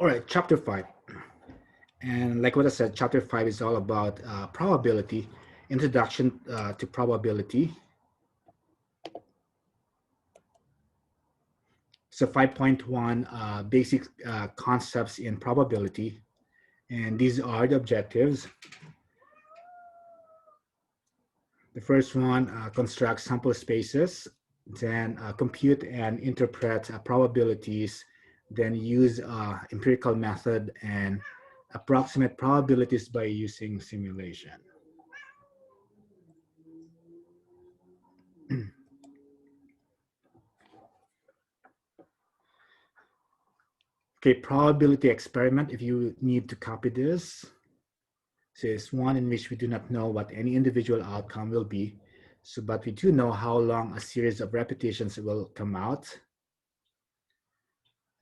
All right, chapter 5. And like what I said, chapter 5 is all about probability, introduction to probability. So 5.1, basic concepts in probability. And these are the objectives. The first one, construct sample spaces, then compute and interpret probabilities, then use empirical method and approximate probabilities by using simulation. Okay, probability experiment, if you need to copy this. So it's one in which we do not know what any individual outcome will be. So, but we do know how long a series of repetitions will come out.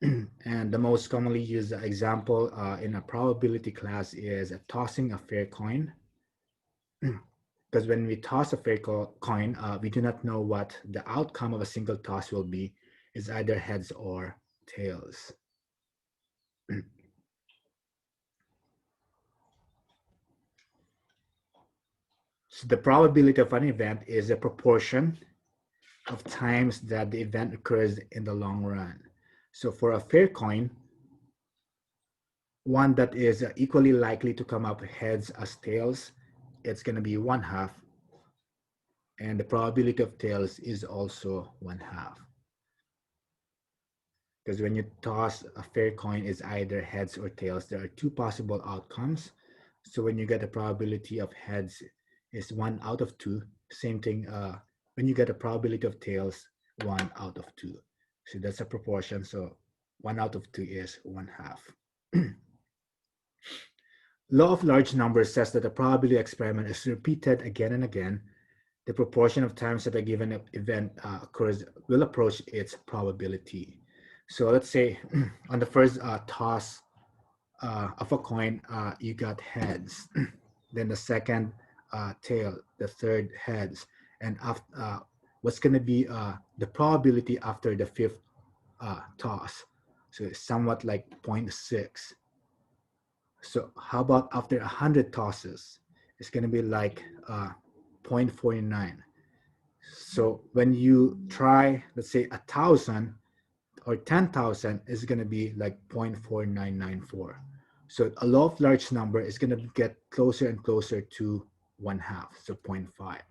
And the most commonly used example in a probability class is tossing a fair coin. Because when we toss a fair coin, we do not know what the outcome of a single toss will be. It's either heads or tails. So the probability of an event is a proportion of times that the event occurs in the long run. So for a fair coin, one that is equally likely to come up heads as tails, it's going to be 1/2. And the probability of tails is also 1/2. Because when you toss a fair coin, is either heads or tails. There are two possible outcomes. So when you get a probability of heads is 1 out of 2. Same thing when you get a probability of tails, 1 out of 2. So that's a proportion. So 1 out of 2 is 1/2. Law of large numbers says that a probability experiment is repeated again and again. The proportion of times that a given event occurs will approach its probability. So let's say on the first toss of a coin, you got heads. Then the second tail, the third heads. And after, what's going to be the probability after the fifth toss? So it's somewhat like 0.6. So how about after 100 tosses? It's going to be like 0.49. So when you try, let's say 1,000 or 10,000, is going to be like 0.4994. So a law of large number is going to get closer and closer to 1/2, so 0.5.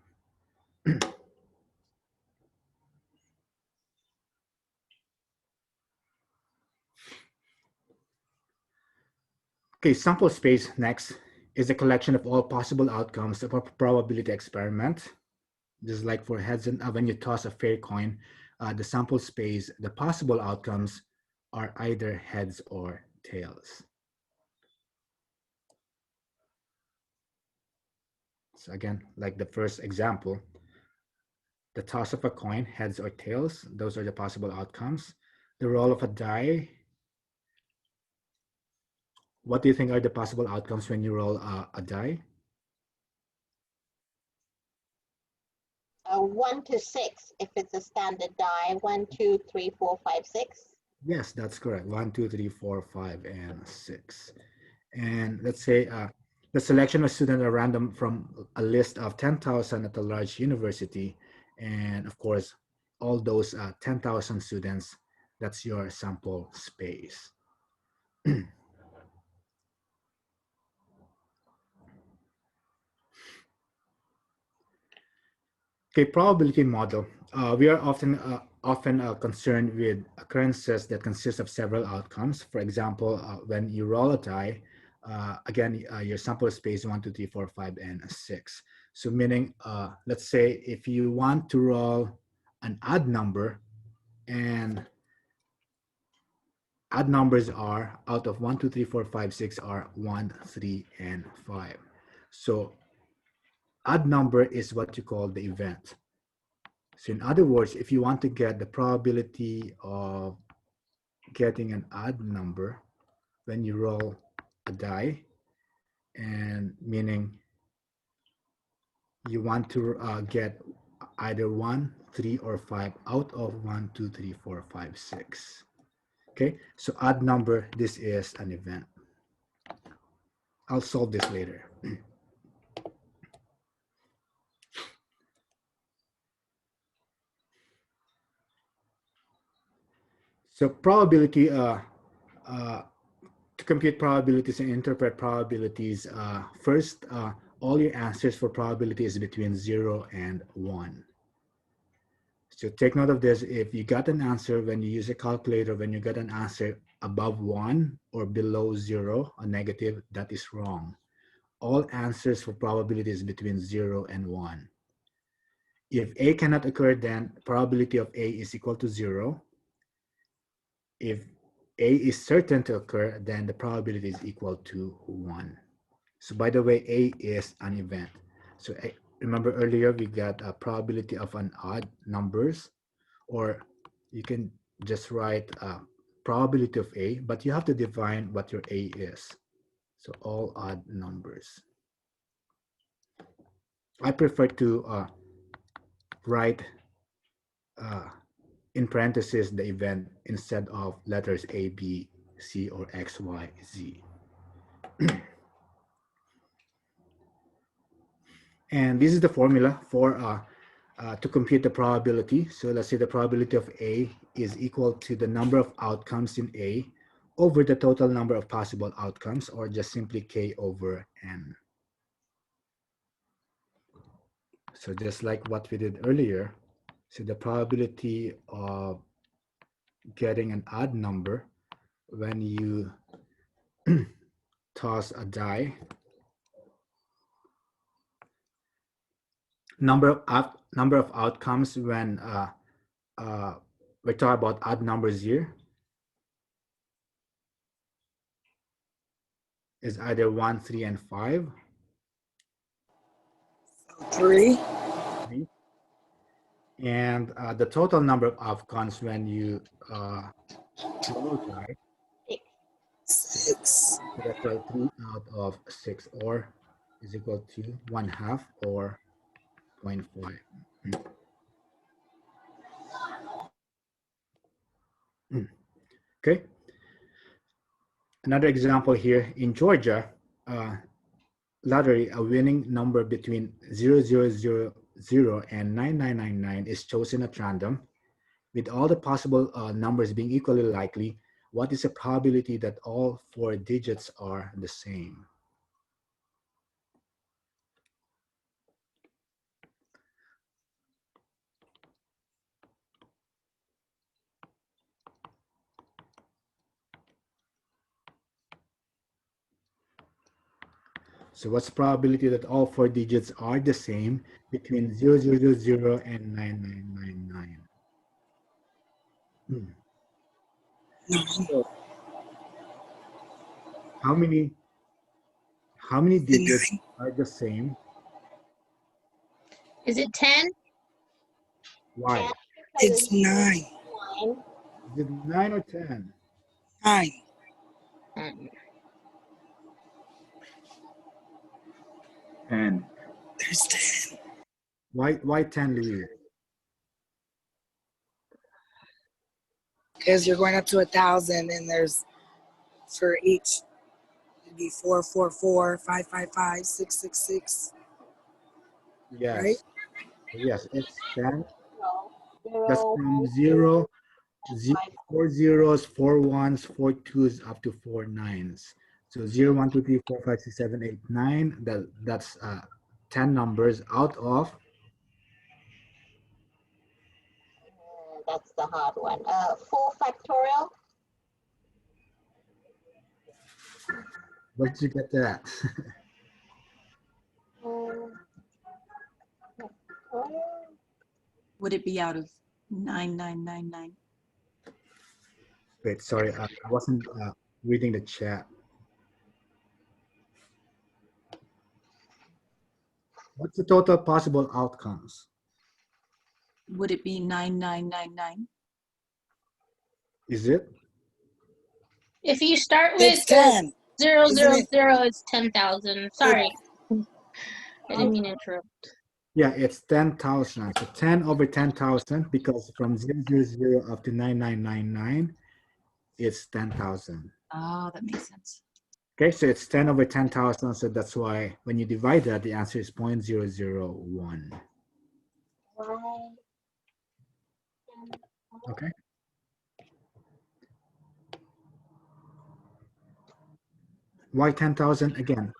Okay, sample space next is a collection of all possible outcomes of a probability experiment. Just like for heads and when you toss a fair coin, the sample space, the possible outcomes are either heads or tails. So again, like the first example, the toss of a coin, heads or tails, those are the possible outcomes. The roll of a die, what do you think are the possible outcomes when you roll a die? 1 to 6 if it's a standard die. 1, 2, 3, 4, 5, 6. Yes, that's correct. 1, 2, 3, 4, 5, and 6. And let's say the selection of students are random from a list of 10,000 at a large university. And of course, all those 10,000 students, that's your sample space. Okay, probability model. We are often concerned with occurrences that consist of several outcomes. For example, when you roll a die, again, your sample space 1, 2, 3, 4, 5, and 6. So meaning, let's say if you want to roll an odd number, and odd numbers are out of 1, 2, 3, 4, 5, 6 are 1, 3, and 5. So odd number is what you call the event. So in other words, if you want to get the probability of getting an odd number when you roll a die, and meaning you want to get either 1, 3, or 5 out of 1, 2, 3, 4, 5, 6. Okay, so odd number, this is an event. I'll solve this later. So probability, to compute probabilities and interpret probabilities, first, all your answers for probability is between 0 and 1. So take note of this. If you got an answer when you use a calculator, when you get an answer above 1 or below 0, a negative, that is wrong. All answers for probability is between 0 and 1. If A cannot occur, then probability of A is equal to 0. If A is certain to occur, then the probability is equal to 1. So by the way, A is an event. So remember earlier we got a probability of an odd numbers, or you can just write probability of A, but you have to define what your A is. So all odd numbers. I prefer to write in parentheses the event instead of letters A, B, C, or X, Y, Z. And this is the formula for to compute the probability. So let's say the probability of A is equal to the number of outcomes in A over the total number of possible outcomes, or just simply K over N. So just like what we did earlier, so the probability of getting an odd number when you toss a die, number of outcomes when we're talking about odd numbers here is either 1, 3, and 5. 3. And the total number of outcomes when you roll die, 6. so that's why 3 out of 6, or is equal to 1/2 or 0.5. Okay. Another example here in Georgia, lottery, a winning number between 0000 and 9999 is chosen at random. With all the possible numbers being equally likely, what is the probability that all 4 digits are the same? So what's the probability that all 4 digits are the same between 0000 and 9999? So how many digits are the same? Is it 10? Why? It's 9. 9. Is it 9 or 10? 9. 10. There's 10. Why 10, Louis? Because you're going up to 1,000, and there's for each, it'd be 444, 555, 666. Yes. Right? Yes, it's 10. No. That's from 0, 4 zeros, 4 ones, 4 twos, up to 4 nines. So 0, 1, 2, 3, 4, 5, 6, 7, 8, 9. That's 10 numbers out of. That's the hard one. 4 factorial. Where did you get that? Would it be out of 9999? Wait, sorry, I wasn't reading the chat. What's the total possible outcomes? Would it be 9999? Is it? If you start It's with 10. 000, Isn't it? it's 10,000. Sorry. I didn't mean to interrupt. Yeah, it's 10,000. So 10 over 10,000, because from 000 up to 9999 it's 10,000. Oh, that makes sense. Okay, so it's 10 over 10,000. So that's why when you divide that, the answer is 0.001. Right. Okay. Why 10,000 again?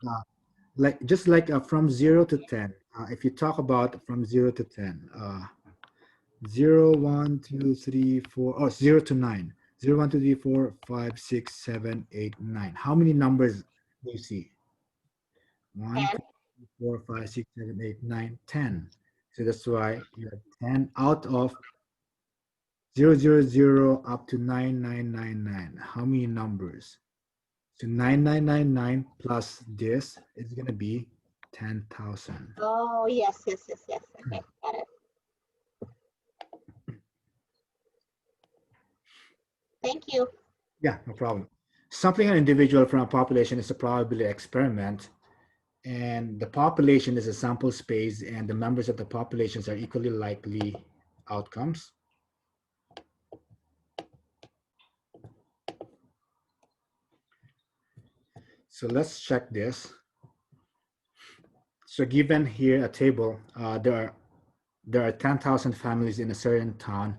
Just like from 0 to 10. If you talk about from 0 to 10, 0, 1, 2, 3, 4, oh, 0 to 9. 0, 1, 2, 3, 4, 5, 6, 7, 8, 9. How many numbers do you see? 1, 2, 10. 3, 4, 5, 6, 7, 8, 9, 10. So that's why you have 10 out of 000 up to 9999. How many numbers? So 9999 plus this is going to be 10,000. Oh, yes. Okay, got it. Thank you. Yeah, no problem. Sampling an individual from a population is a probability experiment, and the population is a sample space, and the members of the populations are equally likely outcomes. So let's check this. So given here a table, there are 10,000 families in a certain town,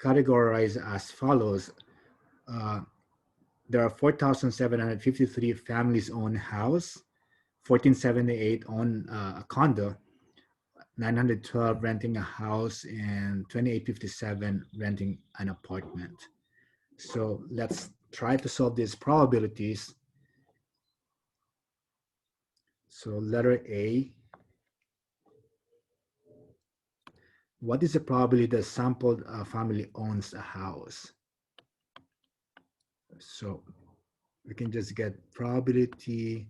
categorized as follows. There are 4,753 families own house, 1,478 own a condo, 912 renting a house, and 2,857 renting an apartment. So let's try to solve these probabilities. So letter A, what is the probability the sampled family owns a house? So we can just get probability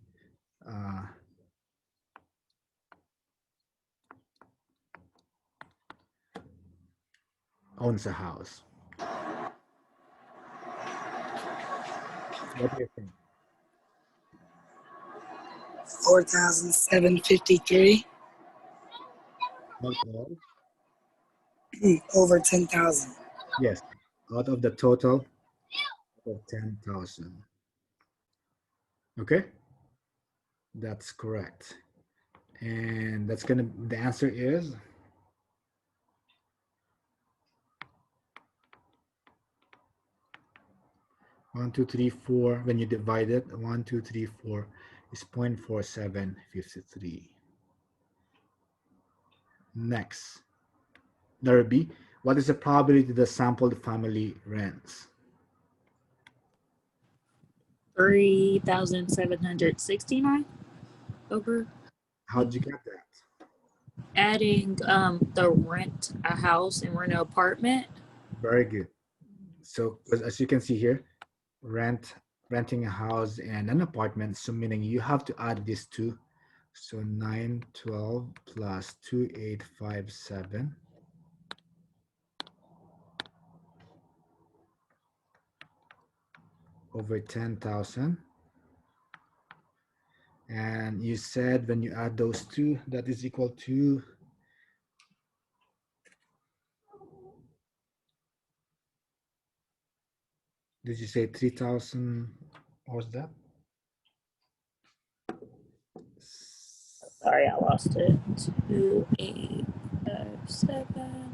owns a house. What do you think? 4,753 Out of, over 10,000. yes, out of the total of 10,000. Okay, that's correct. And that's gonna, the answer is 1, 2, 3, 4. When you divide it, 1, 2, 3, 4 is 0.4753. Next, letter B. What is the probability the sampled family rents? 3,769 over How'd you get that? adding the rent a house and rent an apartment. Very good. So as you can see here, renting a house and an apartment, so meaning you have to add these two. So 912 plus 2857 over 10,000. And you said when you add those two, that is equal to, did you say 3,000? What was that? Sorry, I lost it. 2857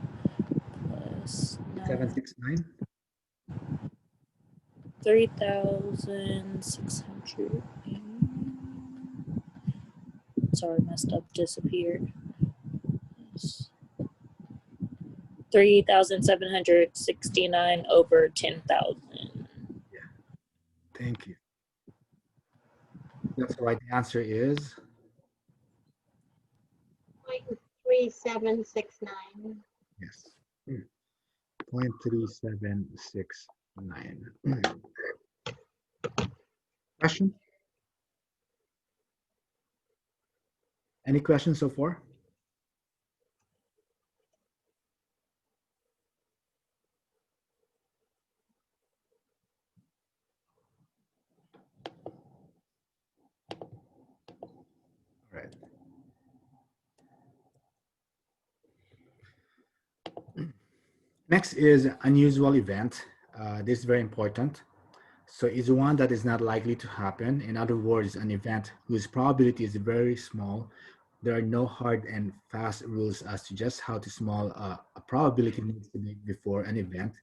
plus 769? 3,600. Sorry, messed up, disappeared. 3,769 over 10,000. Thank you. That's right. The answer is 0.3769. yes. 0.3769. Question? Any questions so far? All right. Next is unusual event. This is very important. So is one that is not likely to happen. In other words, an event whose probability is very small. There are no hard and fast rules as to just how small a probability needs to be before an event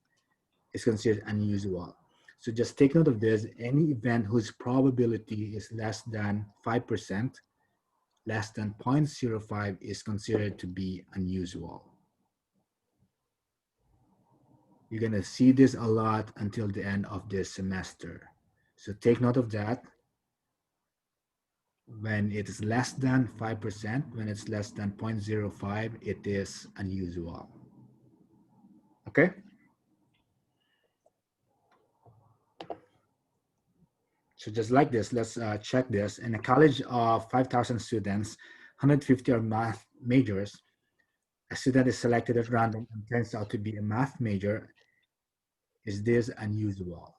is considered unusual. So just take note of this. Any event whose probability is less than 5%, less than 0.05 is considered to be unusual. You're gonna see this a lot until the end of this semester. So take note of that. When it is less than 5%, when it's less than 0.05, it is unusual. Okay? So just like this, let's check this. In a college of 5,000 students, 150 are math majors. A student is selected at random and turns out to be a math major. Is this unusual?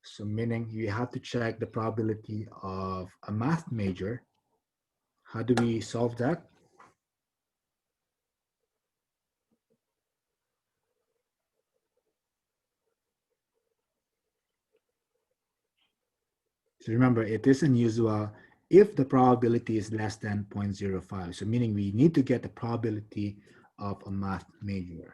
So meaning you have to check the probability of a math major. How do we solve that? So remember, it is unusual if the probability is less than 0.05. So meaning we need to get the probability of a math major.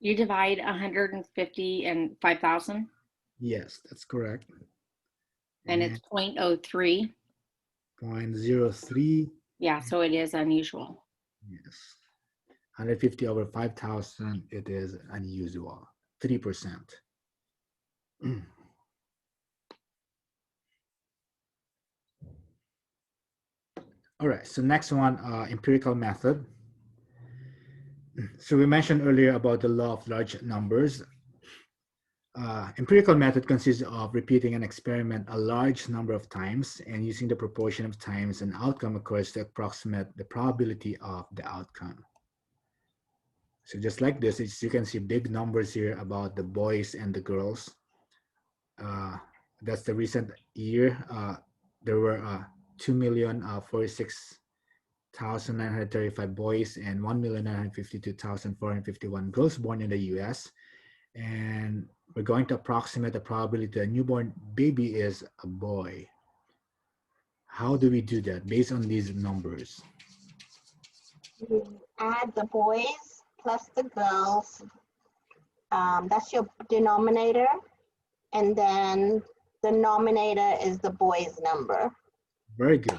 You divide 150 and 5,000, Yes, that's correct. and it's 0.03. 0.03. Yeah, so it is unusual. Yes. 150 over 5,000, it is unusual. 3%. All right, so next one, empirical method. So we mentioned earlier about the law of large numbers. Empirical method consists of repeating an experiment a large number of times and using the proportion of times an outcome occurs to approximate the probability of the outcome. So just like this, you can see big numbers here about the boys and the girls. That's the recent year. There were 2,046,935 boys and 1,952,451 girls born in the US. And we're going to approximate the probability that a newborn baby is a boy. How do we do that based on these numbers? You add the boys plus the girls. That's your denominator. And then the nominator is the boy's number. Very good.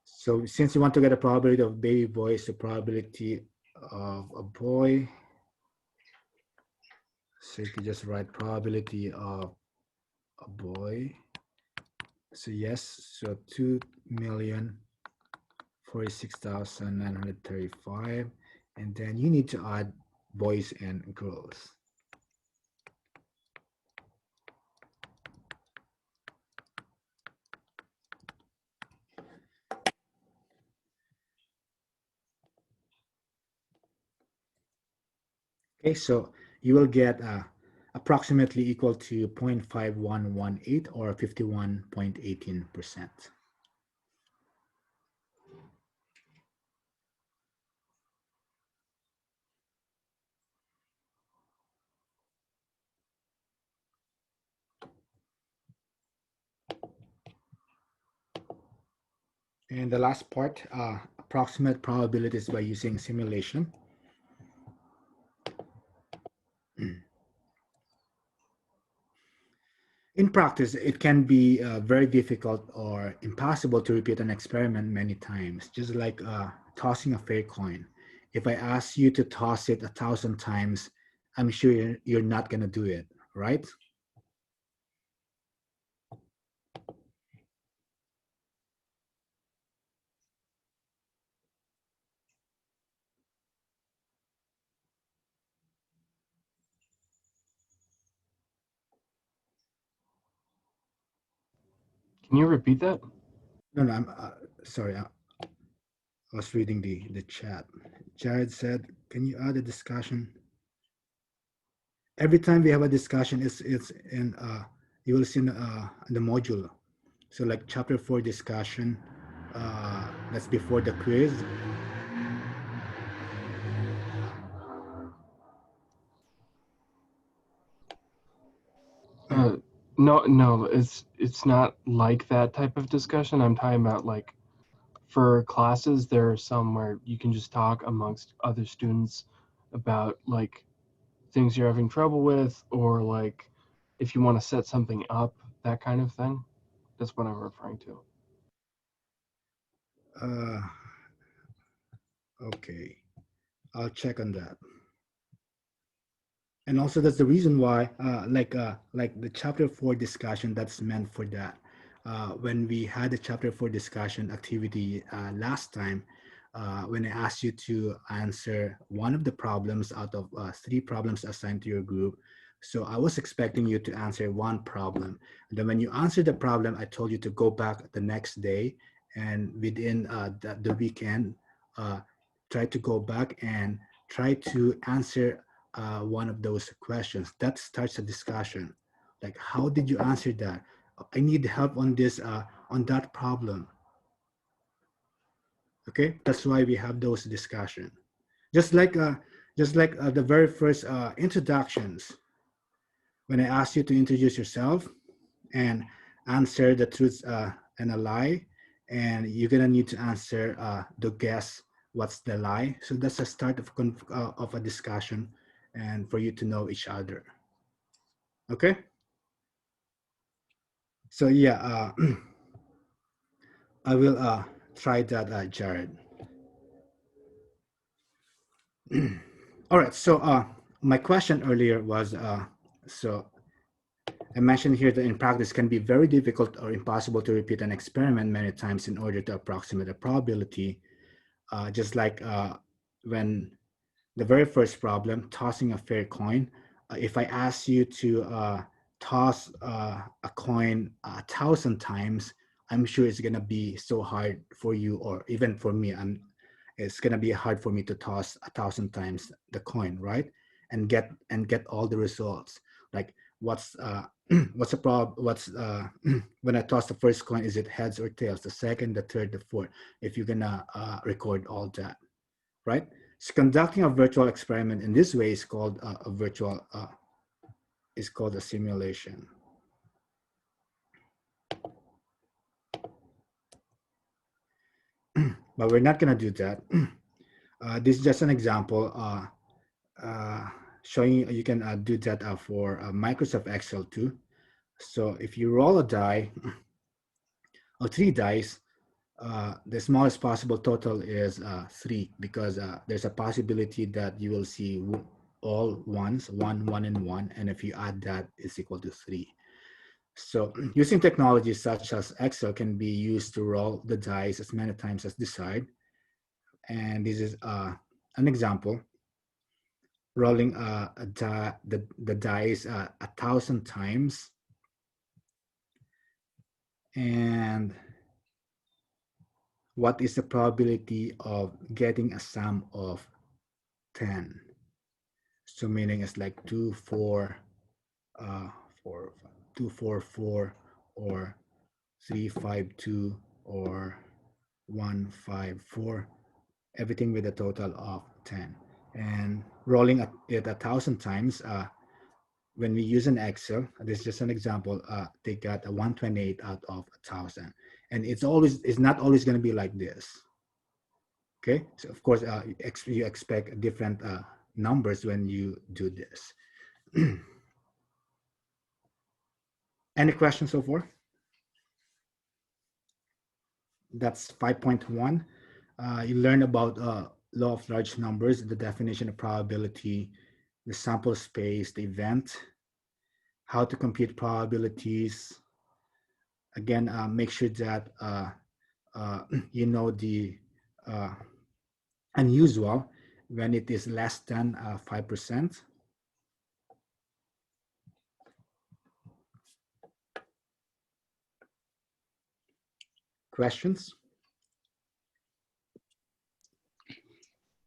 So since you want to get a probability of baby boy, it's the probability of a boy. So you can just write probability of a boy. So yes, so 2,046,935. And then you need to add boys and girls. Okay, so you will get approximately equal to 0.5118 or 51.18%. And the last part, approximate probabilities by using simulation. In practice, it can be very difficult or impossible to repeat an experiment many times, just like tossing a fair coin. If I ask you to toss it 1,000 times, I'm sure you're not going to do it, right? Can you repeat that? No, I'm sorry. I was reading the chat. Jared said, can you add a discussion? Every time we have a discussion, it's in, you will see in the module. So like chapter 4 discussion, that's before the quiz. No, it's not like that type of discussion. I'm talking about like for classes, there are some where you can just talk amongst other students about like things you're having trouble with, or like if you want to set something up, that kind of thing. That's what I'm referring to. Okay, I'll check on that. And also that's the reason why like the chapter 4 discussion, that's meant for that. When we had the chapter 4 discussion activity last time, when I asked you to answer one of the problems out of 3 problems assigned to your group, so I was expecting you to answer one problem. And then when you answered the problem, I told you to go back the next day, and within the weekend, try to go back and try to answer one of those questions. That starts a discussion. Like, how did you answer that? I need help on this, on that problem. Okay, that's why we have those discussion. Just like the very first introductions, when I asked you to introduce yourself and answer the truth and a lie, and you're gonna need to answer the guess what's the lie. So that's a start of a discussion, and for you to know each other. Okay. So yeah, I will try that, Jared. All right. So my question earlier was so I mentioned here that in practice it can be very difficult or impossible to repeat an experiment many times in order to approximate a probability. Just like when the very first problem, tossing a fair coin. If I ask you to toss a coin 1,000 times, I'm sure it's gonna be so hard for you, or even for me. It's gonna be hard for me to toss 1,000 times the coin, right? And get all the results. Like what's what's the what's when I toss the first coin, is it heads or tails? The second, the third, the fourth. If you're gonna record all that, right? So conducting a virtual experiment in this way is called is called a simulation. But we're not gonna do that. This is just an example showing you can do that for Microsoft Excel too. So if you roll a die or 3 dice, the smallest possible total is 3, because there's a possibility that you will see all ones, 1, 1, and 1, and if you add that, it's equal to 3. So using technologies such as Excel can be used to roll the dice as many times as desired. And this is an example, rolling the dice 1,000 times. And what is the probability of getting a sum of 10? So meaning it's like 2, 4, 4, 2, 4, 4, or 3, 5, 2, or 1, 5, 4, everything with a total of 10. And rolling it 1,000 times, when we use an Excel, this is just an example, they got a 128 out of 1,000. And it's not always going to be like this. Okay, so of course you expect different numbers when you do this. Any questions so far? That's 5.1. You learn about law of large numbers, the definition of probability, the sample space, the event, how to compute probabilities. Again, make sure that you know the unusual when it is less than 5%. Questions?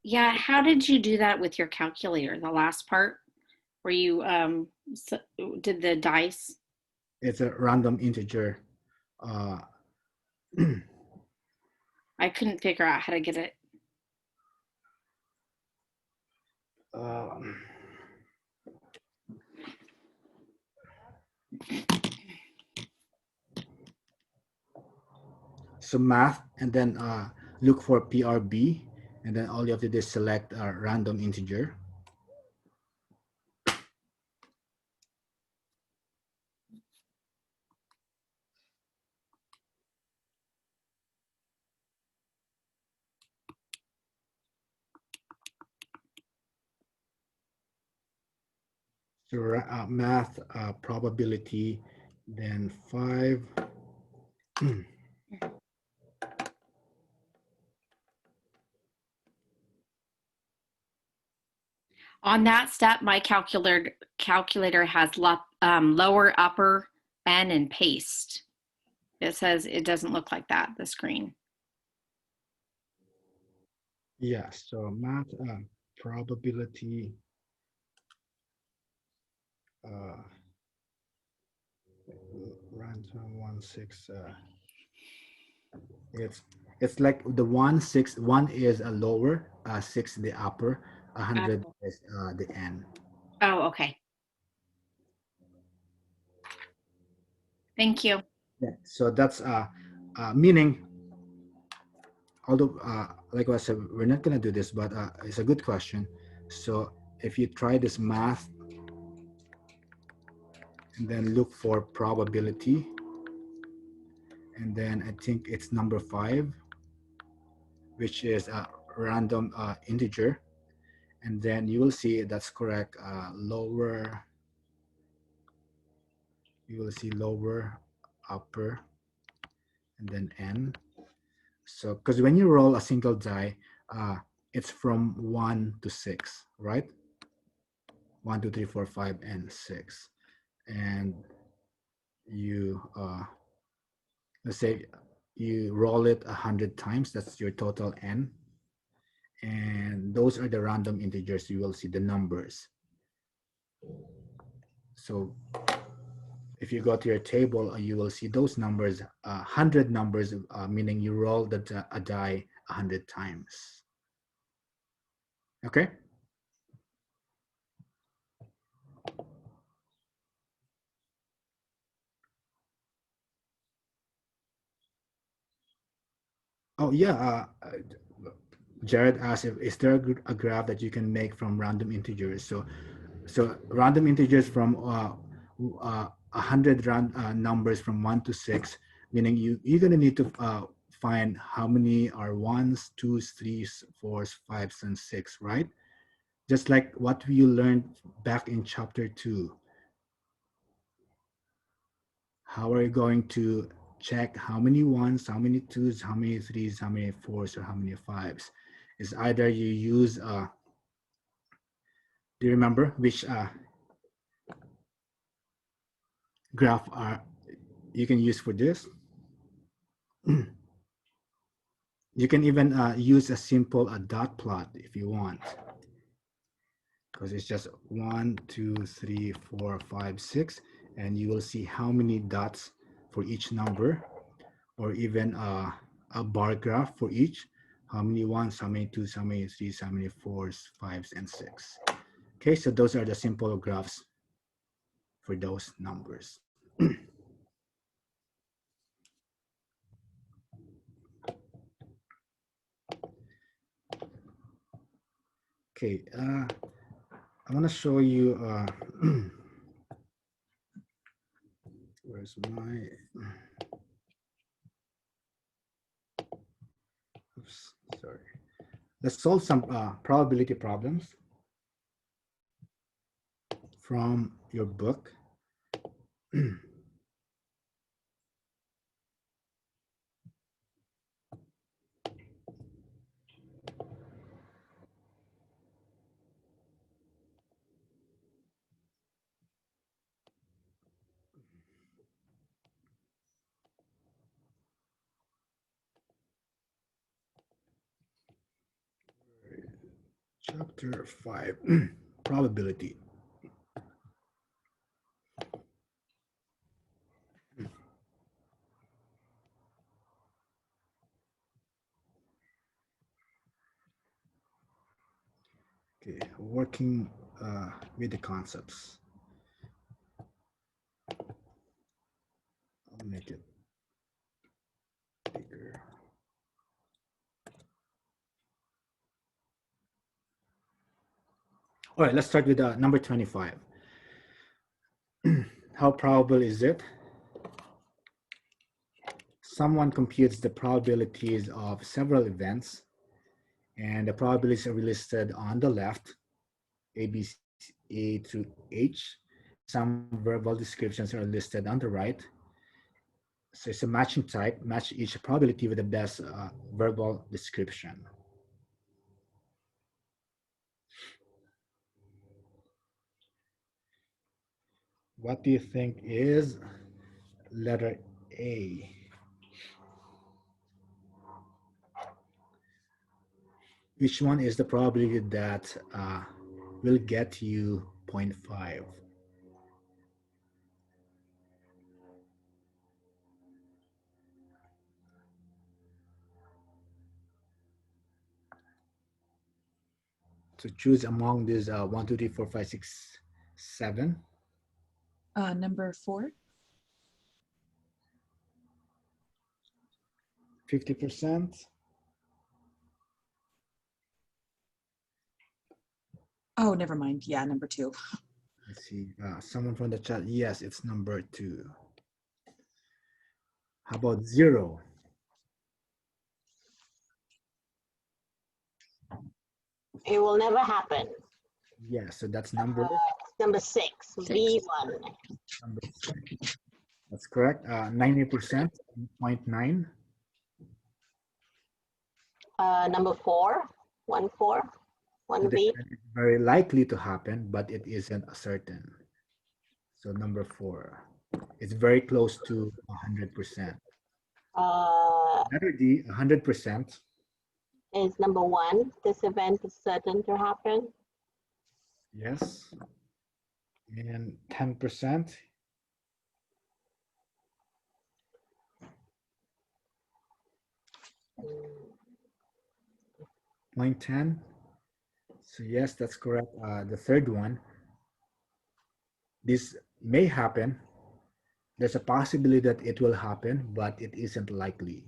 Yeah, how did you do that with your calculator? The last part where you did the dice? It's a random integer. I couldn't figure out how to get it. so math, and then look for PRB, and then all you have to do is select a random integer. So math probability, then 5. On that step, my calculator has lower, upper, N, and paste. It says it doesn't look like that, the screen. Yeah, so math probability random 16 it's like the 1 6 1 is a lower, 6 the upper, 100 is the N. Oh, okay. Thank you. Yeah, so that's meaning, although like I said, we're not gonna do this, but it's a good question. So if you try this math and then look for probability, and then I think it's number 5, which is a random integer, and then you will see that's correct. Lower, you will see lower, upper, and then N. So because when you roll a single die, it's from 1 to 6, right? 1 2 3 4 5 and 6, and you let's say you roll it 100 times, that's your total N, and those are the random integers. You will see the numbers. So if you go to your table, you will see those numbers, 100 numbers, meaning you roll a die 100 times. Okay. Oh yeah, Jared asked, is there a graph that you can make from random integers? So random integers from 100 numbers from 1 to 6, meaning you're going to need to find how many are 1s, 2s, 3s, 4s, 5s, and 6, right? Just like what we learned back in chapter 2. How are you going to check how many 1s, how many 2s, how many 3s, how many 4s, or how many 5s? Is either you use, do you remember which graph you can use for this? You can even use a simple dot plot if you want, because it's just 1 2 3 4 5 6, and you will see how many dots for each number, or even a bar graph for each, how many 1s, how many 2s, how many 3s, how many 4s, 5s, and 6. Okay, so those are the simple graphs for those numbers. Okay, I want to show you, where's my, oops, sorry. Let's solve some probability problems from your book. Chapter 5, probability. Okay, working with the concepts. I'll make it bigger. All right, let's start with number 25. How probable is it? Someone computes the probabilities of several events, and the probabilities are listed on the left, A, B, C, A to H. Some verbal descriptions are listed on the right. So it's a matching type, match each probability with the best verbal description. What do you think is letter A? Which one is the probability that will get you 0.5? So choose among these 1, 2, 3, 4, 5, 6, 7. Number 4. 50%. Oh, never mind. Yeah, number 2. Let's see. Someone from the chat. Yes, it's number 2. How about 0? It will never happen. Yes, so that's number Number 6, V1. number 6. That's correct. 90%, 0.9. Number 4, 1, 4, 1 V. It's very likely to happen, but it isn't certain. So number 4. It's very close to 100%. Letter D, 100%. Is number 1. This event is certain to happen. Yes. And 10%. Point 10. So yes, that's correct. The third one. This may happen. There's a possibility that it will happen, but it isn't likely.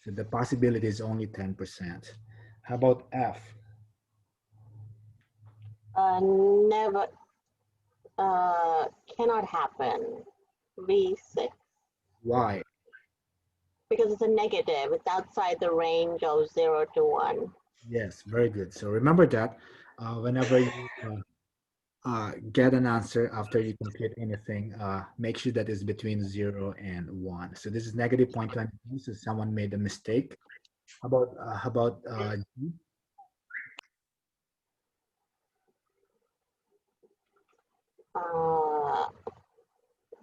So the possibility is only 10%. How about F? Never, cannot happen. V6. Why? Because it's a negative. It's outside the range of 0 to 1. Yes, very good. So remember that whenever you get an answer after you complete anything, make sure that it's between 0 and 1. So this is negative 0.22, so someone made a mistake. How about G?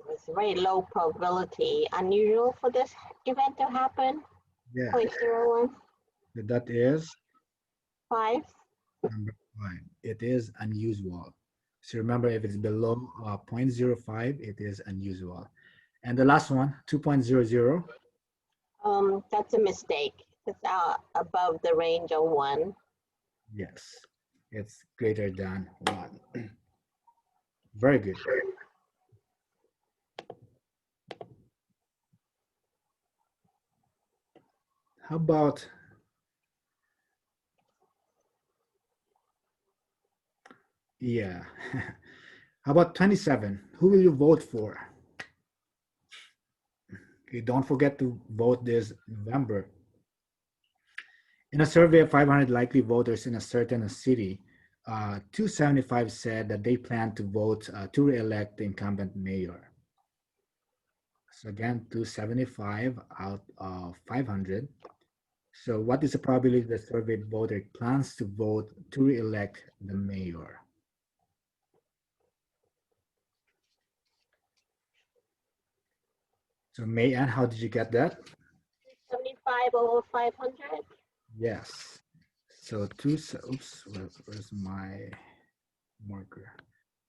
It's very low probability. Unusual for this event to happen. Yeah, 0.01. so that is 5. number 5. It is unusual. So remember, if it's below 0.05, it is unusual. And the last one, 2.00. That's a mistake. It's above the range of 1. Yes, it's greater than 1. Very good. How about yeah? How about 27? Who will you vote for? Okay, don't forget to vote this November. In a survey of 500 likely voters in a certain city, 275 said that they plan to vote to re-elect the incumbent mayor. So again, 275 out of 500. So what is the probability the surveyed voter plans to vote to re-elect the mayor? So May Ann, how did you get that? 75 over 500. Yes. So oops, where's my marker?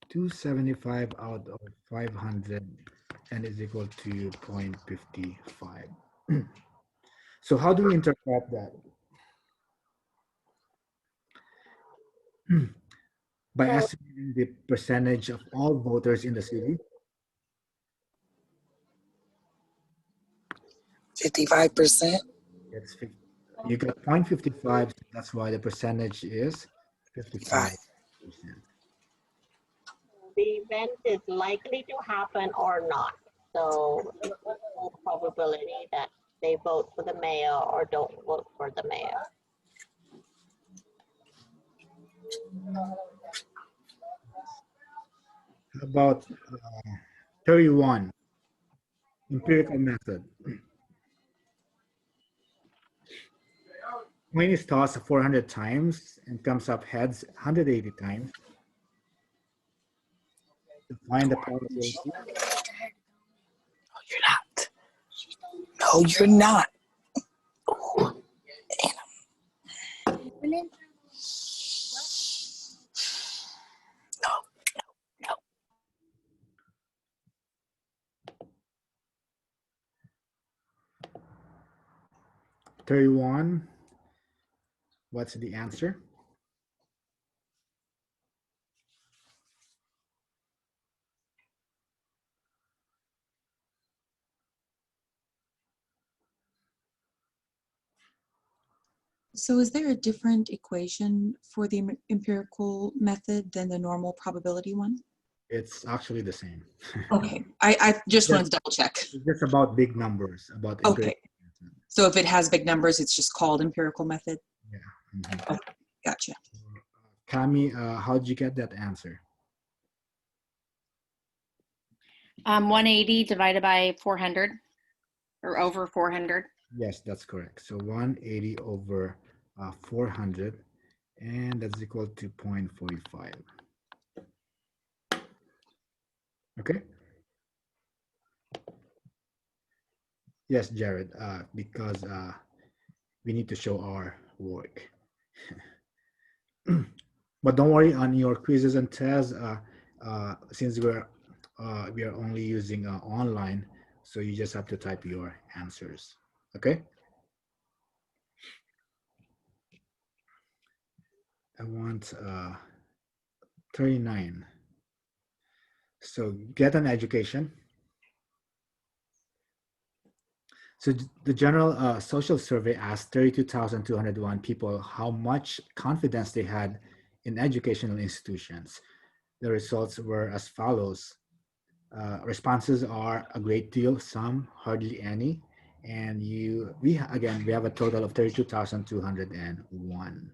275 out of 500 and is equal to 0.55. So how do we interpret that? By estimating the percentage of all voters in the city. 55%. It's you got 0.55, so that's why the percentage is 55%. The event is likely to happen or not. So it's a probability that they vote for the mayor or don't vote for the mayor. How about 31, empirical method. Coin is tossed 400 times and comes up heads 180 times. To find the probability, You're not. No, you're not. Ooh, no. 31, what's the answer? So is there a different equation for the empirical method than the normal probability one? It's actually the same. Okay, I just wanted to double check. It's just about big numbers, about Okay. empirical method. So if it has big numbers, it's just called empirical method? Mhm. Gotcha. Cami, how did you get that answer? 180 divided by 400 or over 400. Yes, that's correct. So 180 over 400, and that's equal to 0.45. Okay. Yes, Jared, because we need to show our work. But don't worry, on your quizzes and tests, since we are only using online, so you just have to type your answers. Okay. I want 39. So get an education. So the general social survey asked 32,201 people how much confidence they had in educational institutions. The results were as follows. Responses are a great deal, some, hardly any, and we have a total of 32,201.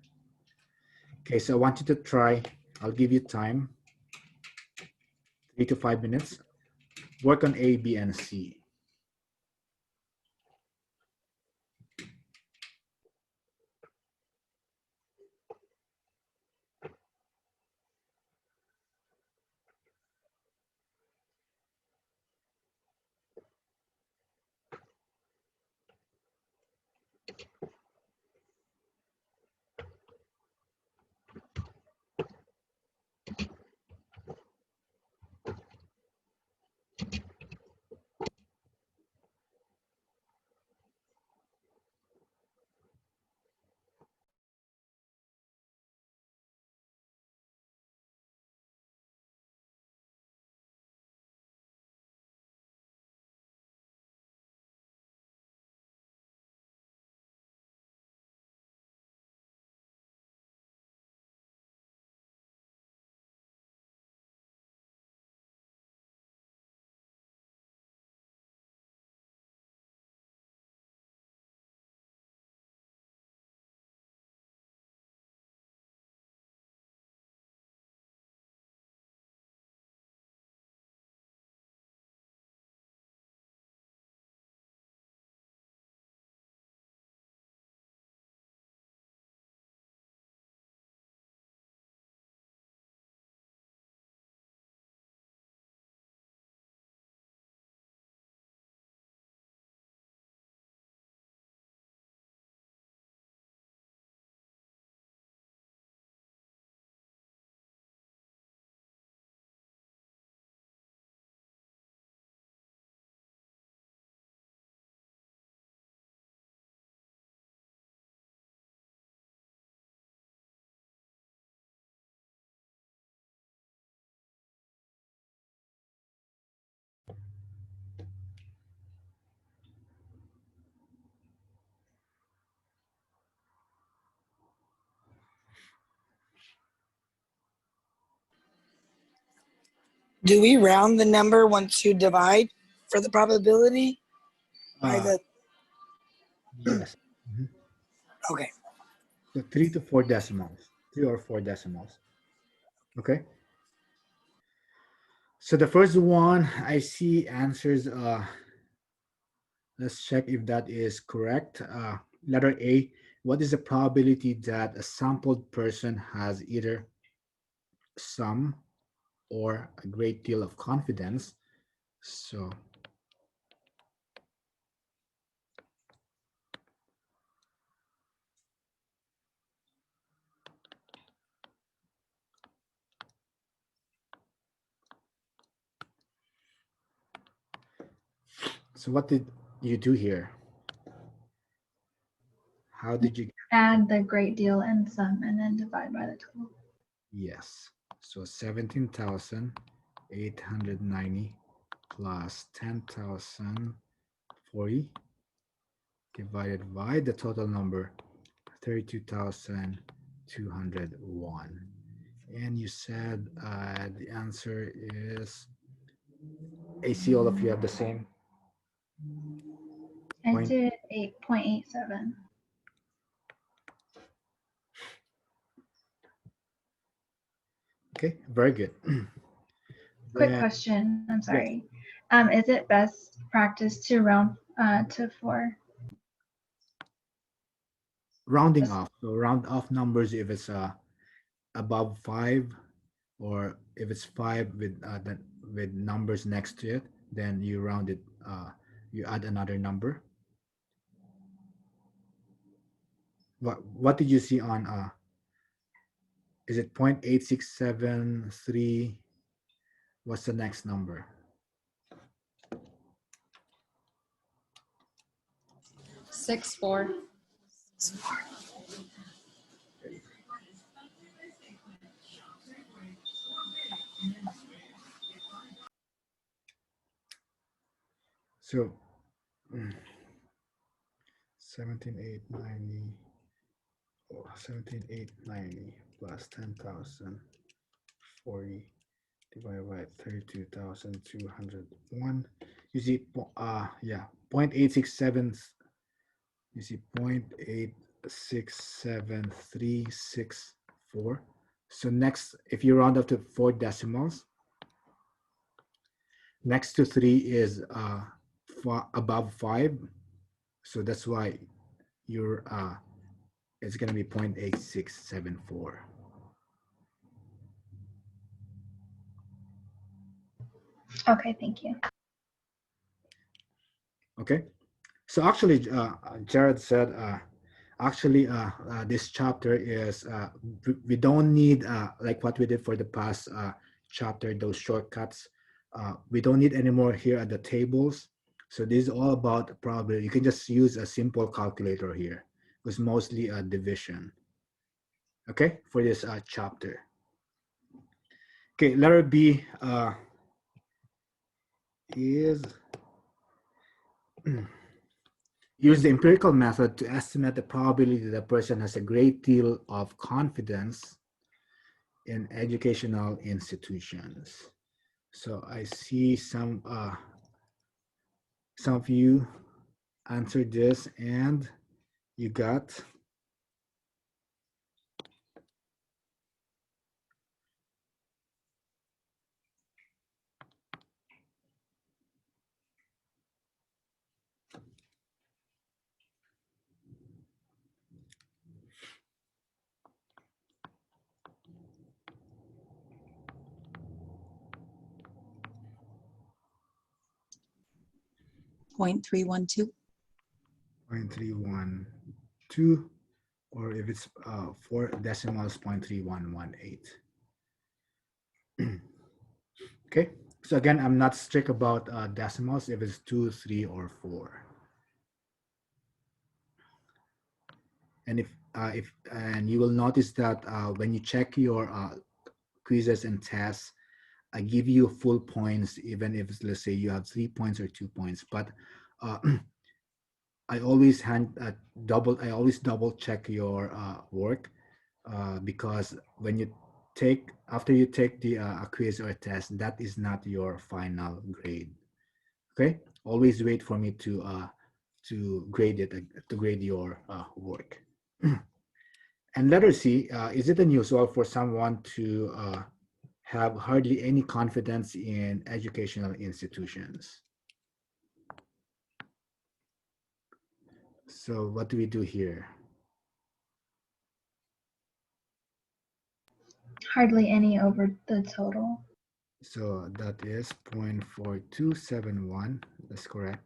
Okay, so I want you to try. I'll give you time, 3 to 5 minutes. Work on A, B, and C. Do we round the number once you divide for the probability? By Uh, the, yes. Mhm. okay. So 3 to 4 decimals, 3 or 4 decimals. Okay. So the first one I see answers, let's check if that is correct. Letter A, what is the probability that a sampled person has either some or a great deal of confidence? So what did you do here? How did you? Add the great deal and some, and then divide by the total. Yes. So 17,890 plus 10,040 divided by the total number 32,201. And you said the answer is AC. All of you have the same. I Point. did 8.87. Okay, very good. Quick Then- question, I'm sorry. Is it best practice to round to 4? Rounding off. So round off numbers if it's above 5, or if it's 5 with numbers next to it, then you round it. You add another number. What did you see on? Is it 0.8673? What's the next number? 6-4. So 17,890 or 17,890 plus 10,040 divided by 32,201. You see, yeah, 0.867. You see 0.867364. So next, if you round up to 4 decimals, next to 3 is above 5. So that's why you're it's going to be 0.8674. Okay, thank you. Okay. So actually, Jared said, actually, this chapter is, we don't need, like what we did for the past chapter, those shortcuts. We don't need anymore here at the tables. So this is all about probability. You can just use a simple calculator here. It was mostly a division. Okay, for this chapter. Okay, letter B is use the empirical method to estimate the probability that a person has a great deal of confidence in educational institutions. So I see some of you answered this, and you got 0.312. 0.312, or if it's 4 decimals, 0.3118. Okay, so again, I'm not strict about decimals if it's 2, 3, or 4. And and you will notice that when you check your quizzes and tests, I give you full points, even if let's say you have 3 points or 2 points. But I always double check your work because when you after you take the a quiz or a test, that is not your final grade. Okay, always wait for me to grade it, to grade your work. And letter C, is it unusual for someone to have hardly any confidence in educational institutions? So what do we do here? Hardly any over the total. So that is 0.4271. That's correct.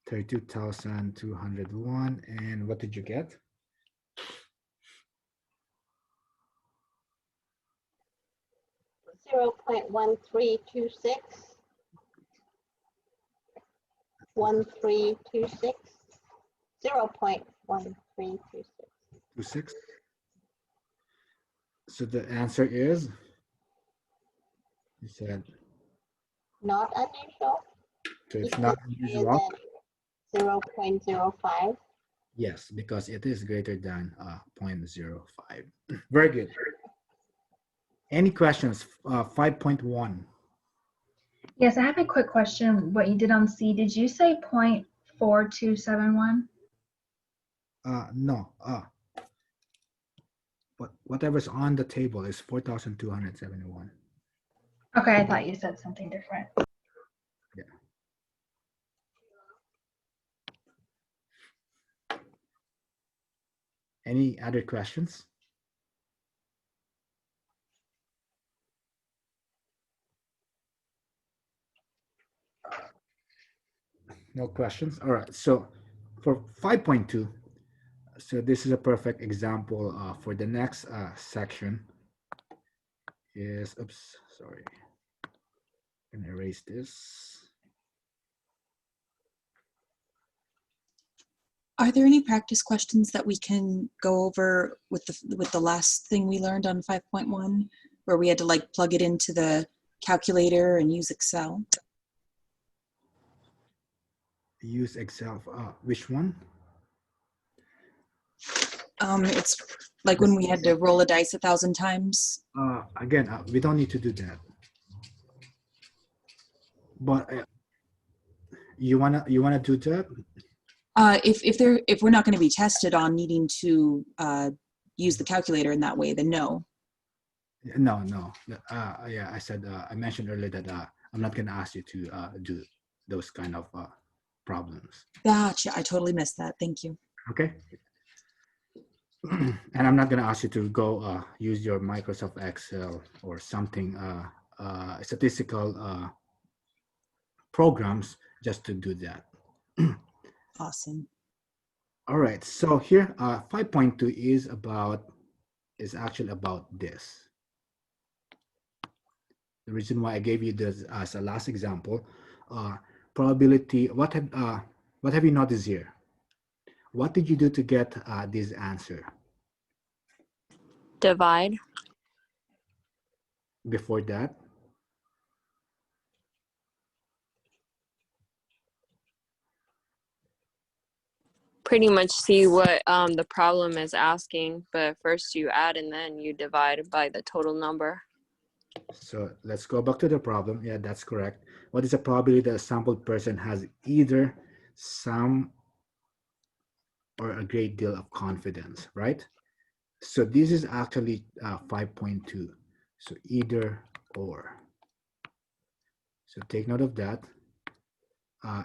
32,201. And what did you get? $0.1326. 1326. 0.1326. 26. So the answer is, you said, Not unusual. so it's not unusual. 0.05. Yes, because it is greater than 0.05. Very good. Any questions? 5.1. Yes, I have a quick question. What you did on C, did you say 0.4271? No. But whatever's on the table is 4,271. Okay, I thought you said something different. Yeah. Any other questions? No questions? All right. So for 5.2, so this is a perfect example for the next section is, oops, sorry. I'm gonna erase this. Are there any practice questions that we can go over with the last thing we learned on 5.1, where we had to like plug it into the calculator and use Excel? Use Excel. Which one? It's like when we had to roll a dice 1,000 times. Again, we don't need to do that. But you wanna do that? If we're not going to be tested on needing to use the calculator in that way, then no. No. Yeah, I said I mentioned earlier that I'm not gonna ask you to do those kind of problems. Gotcha. I totally missed that. Thank you. Okay. And I'm not gonna ask you to go use your Microsoft Excel or something statistical programs just to do that. Awesome. All right. So here, 5.2 is actually about this. The reason why I gave you this as a last example, probability. What have you noticed here? What did you do to get this answer? Divide. Before that? Pretty much see what the problem is asking, but first you add and then you divide by the total number. So let's go back to the problem. Yeah, that's correct. What is the probability that a sampled person has either some or a great deal of confidence, right? So this is actually 5.2. So either or. So take note of that.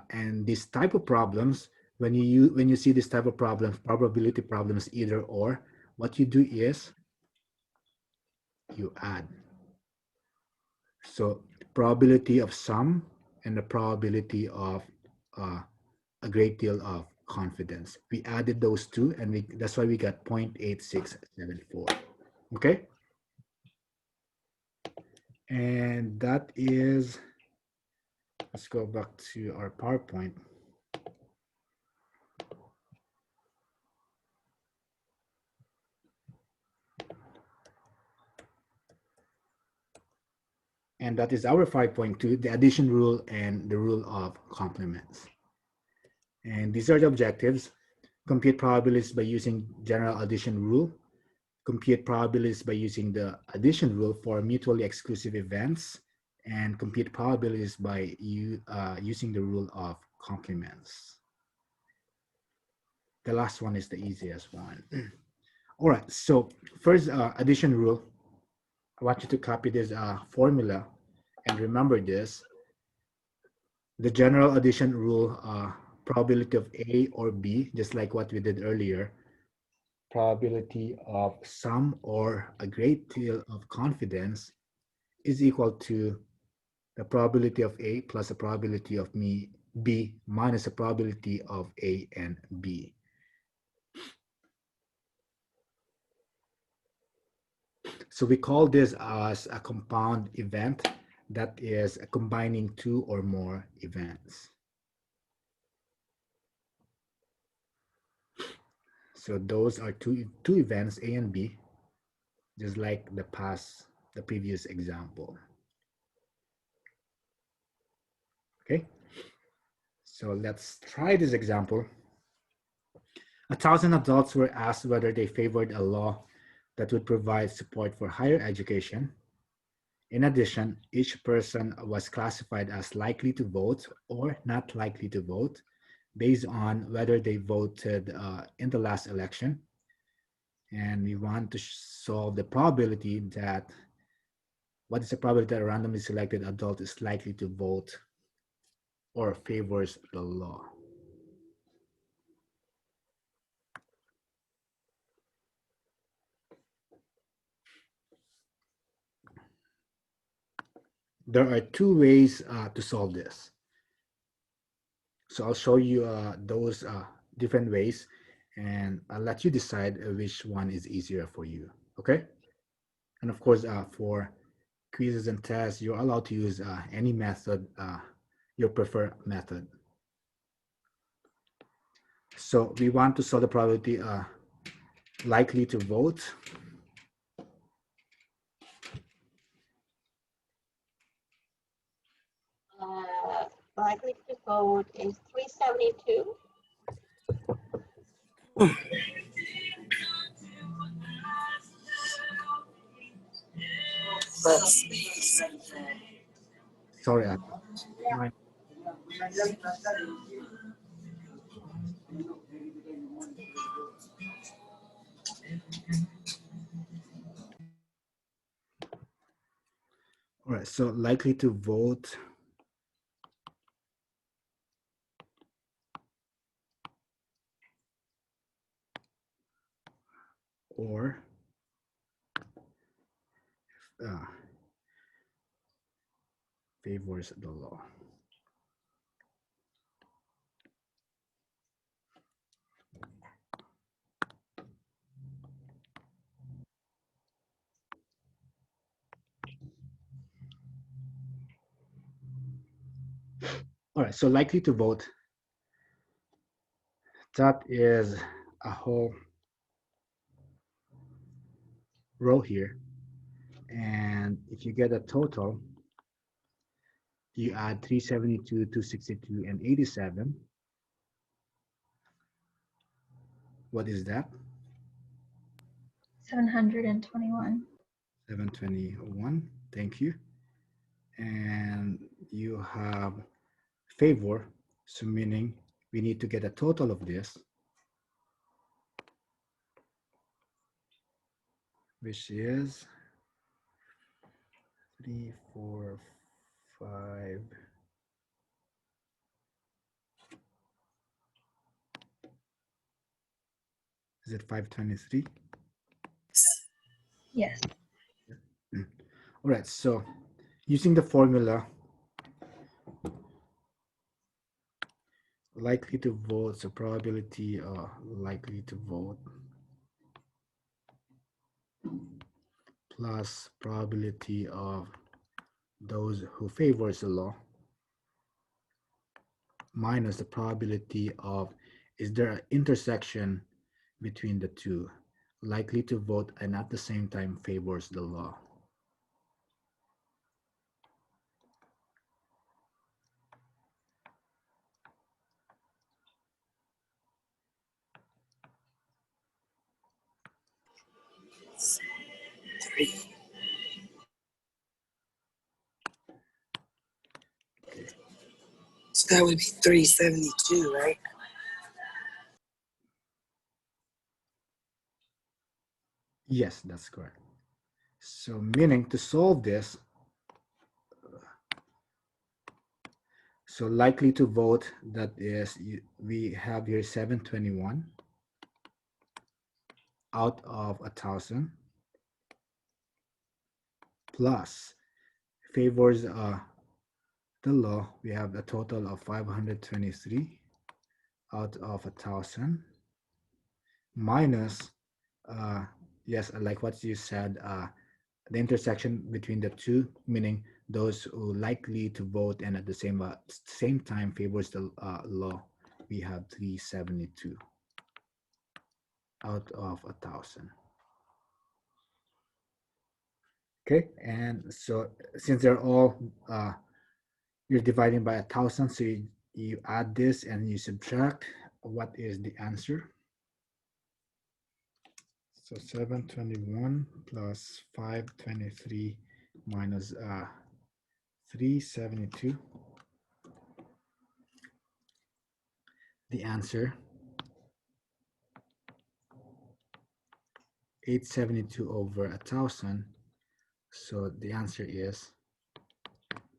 And this type of problems, when you see this type of problems, probability problems, either or, what you do is you add. So probability of some and the probability of a great deal of confidence. We added those two, and that's why we got 0.8674. Okay. And that is, let's go back to our PowerPoint. And that is our 5.2, the addition rule and the rule of complements. And these are the objectives. Compute probabilities by using general addition rule. compute probabilities by using the addition rule for mutually exclusive events, and compute probabilities by using the rule of complements. The last one is the easiest one. All right, so first addition rule. I want you to copy this formula and remember this. The general addition rule, probability of A or B, just like what we did earlier, probability of some or a great deal of confidence is equal to the probability of A plus the probability of B minus the probability of A and B. So we call this as a compound event, that is combining two or more events. So those are two events, A and B, just like the previous example. Okay, so let's try this example. 1,000 adults were asked whether they favored a law that would provide support for higher education. In addition, each person was classified as likely to vote or not likely to vote based on whether they voted in the last election. And we want to solve the probability that, what is the probability that a randomly selected adult is likely to vote or favors the law? There are two ways to solve this. So I'll show you those different ways, and I'll let you decide which one is easier for you, okay? And of course, for quizzes and tests, you're allowed to use any method, your preferred method. So we want to solve the probability likely to vote. Likely to vote is 372. Sorry, all right, so likely to vote or favors the law. All right, so likely to vote, that is a whole row here. And if you get a total, you add 372, 262, and 87. What is that? 721. 721, thank you. And you have favor, so meaning we need to get a total of this, which is 3, 4, 5. Is it 523? Yes. All right, so using the formula, likely to vote, so probability likely to vote plus probability of those who favors the law minus the probability of, is there an intersection between the two, likely to vote and at the same time favors the law. 3. So that would be 372, right? Yes, that's correct. So meaning to solve this, so likely to vote, that is, we have here 721 out of 1,000 plus favors the law. We have a total of 523 out of 1,000 minus, yes, like what you said, the intersection between the two, meaning those who likely to vote and at the same time favors the law. We have 372 out of 1,000. Okay, and so since they're all you're dividing by 1,000, so you add this and you subtract. What is the answer? So 721 plus 523 minus 372. The answer, 872 over 1,000. So the answer is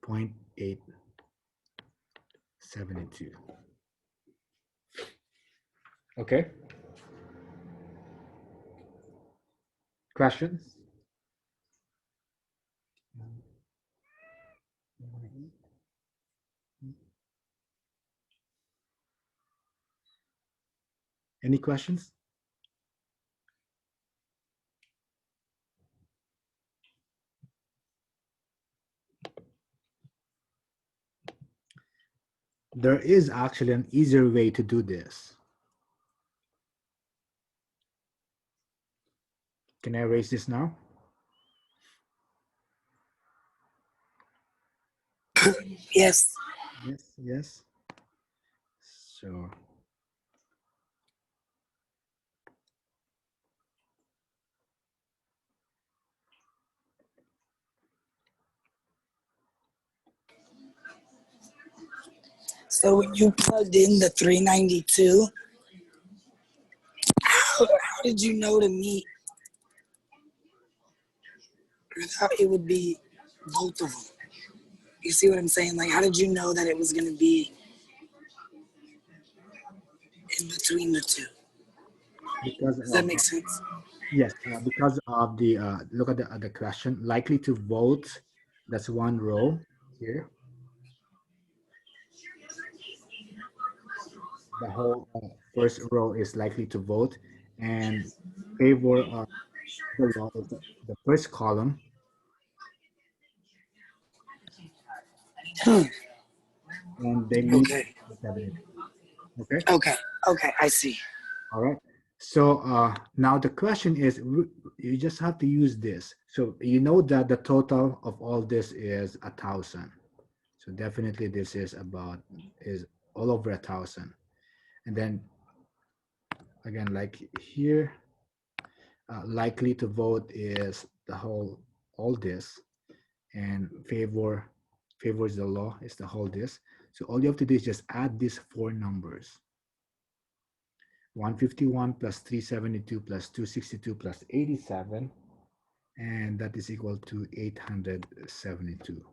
0.872. Okay. Questions? Any questions? There is actually an easier way to do this. Can I erase this now? Yes. Yes, yes. So So when you plugged in the 392, how did you know to meet? How it would be both of them? You see what I'm saying? Like, how did you know that it was going to be in between the two? because Does that make sense? yes, because of the look at the question, likely to vote. That's one row here. The whole first row is likely to vote, and favor of the law is the first column. And they lead Okay. to 72. Okay. Okay. Okay. I see. All right. So now the question is, you just have to use this. So you know that the total of all this is 1,000. So definitely this is all over 1,000. And then again, like here, likely to vote is all this, and favors the law is the whole this. So all you have to do is just add these four numbers. 151 plus 372 plus 262 plus 87, and that is equal to 872.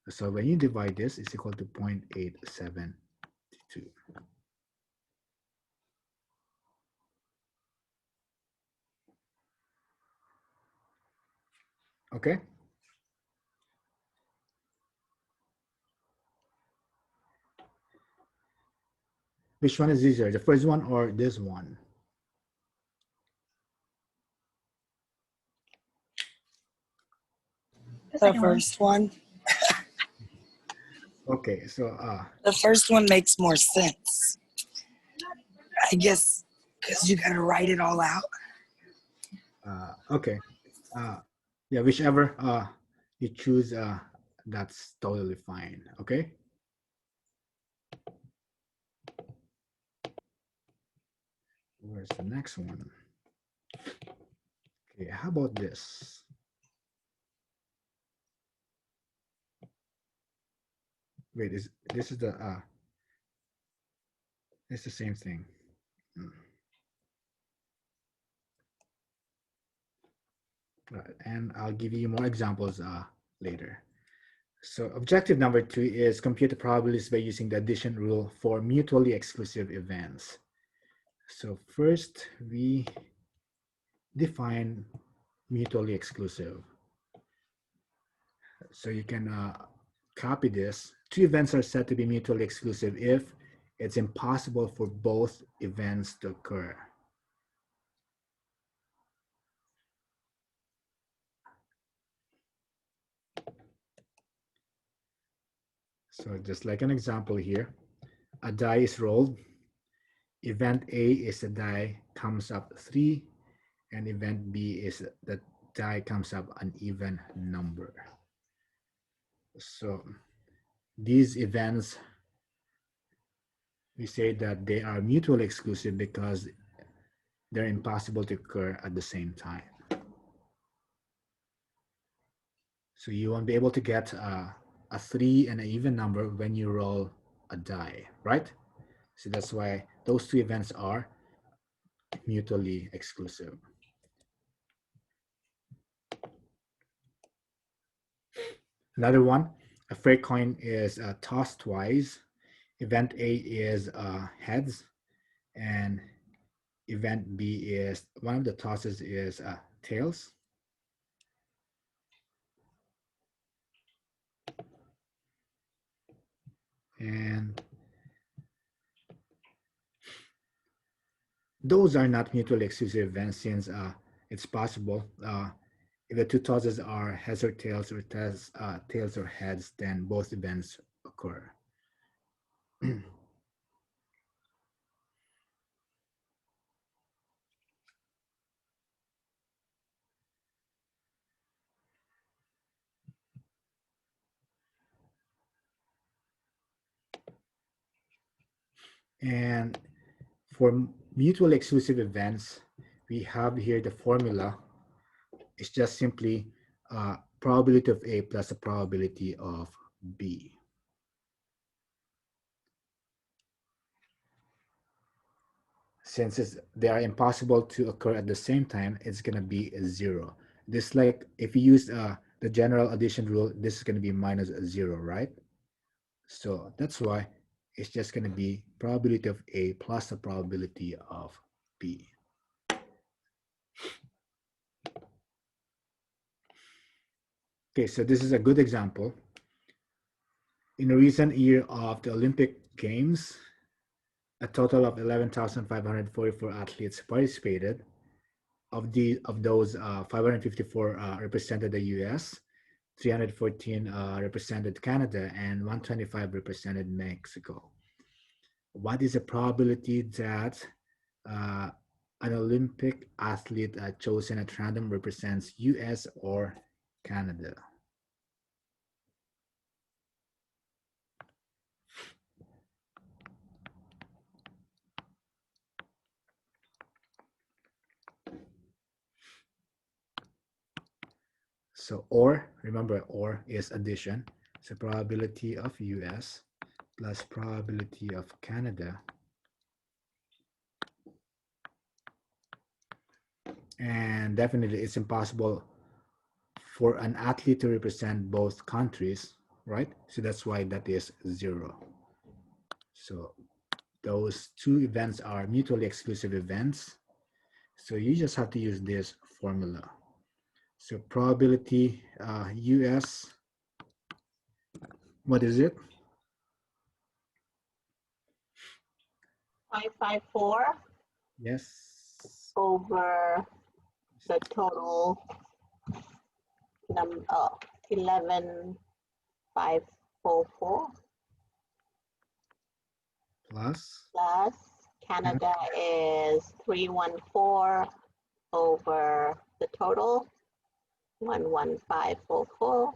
So when you divide this, it's equal to 0.872. Okay. Which one is easier, the first one or this one? The first one. Okay, so The first one makes more sense. I guess because you got to write it all out. okay, yeah, whichever you choose, that's totally fine. Okay. Where's the next one? Okay, how about this? wait, is this is the it's the same thing. Right, and I'll give you more examples later. So objective number 2 is compute the probabilities by using the addition rule for mutually exclusive events. So first we define mutually exclusive. So you can copy this. Two events are said to be mutually exclusive if it's impossible for both events to occur. So just like an example here, a die is rolled. Event A is the die comes up 3, and event B is the die comes up an even number. So these events, we say that they are mutually exclusive because they're impossible to occur at the same time. So you won't be able to get a 3 and an even number when you roll a die, right? So that's why those two events are mutually exclusive. Another one, a fair coin is tossed twice. Event A is heads, and event B is, one of the tosses is tails. And those are not mutually exclusive events since it's possible. If the two tosses are heads or tails or heads, then both events occur. And for mutually exclusive events, we have here the formula. It's just simply probability of A plus the probability of B. Since they are impossible to occur at the same time, it's going to be 0. This, like if you use the general addition rule, this is going to be minus 0, right? So that's why it's just going to be probability of A plus the probability of B. Okay, so this is a good example. In a recent year of the Olympic Games, a total of 11,544 athletes participated. Of those, 554 represented the US, 314 represented Canada, and 125 represented Mexico. What is the probability that an Olympic athlete chosen at random represents US or Canada? So or, remember, or is addition. So probability of US plus probability of Canada. And definitely it's impossible for an athlete to represent both countries, right? So that's why that is 0. So those two events are mutually exclusive events. So you just have to use this formula. So probability US, what is it? 554 Yes. over the total number 11,544 Plus. plus Canada is 314 over the total 11544.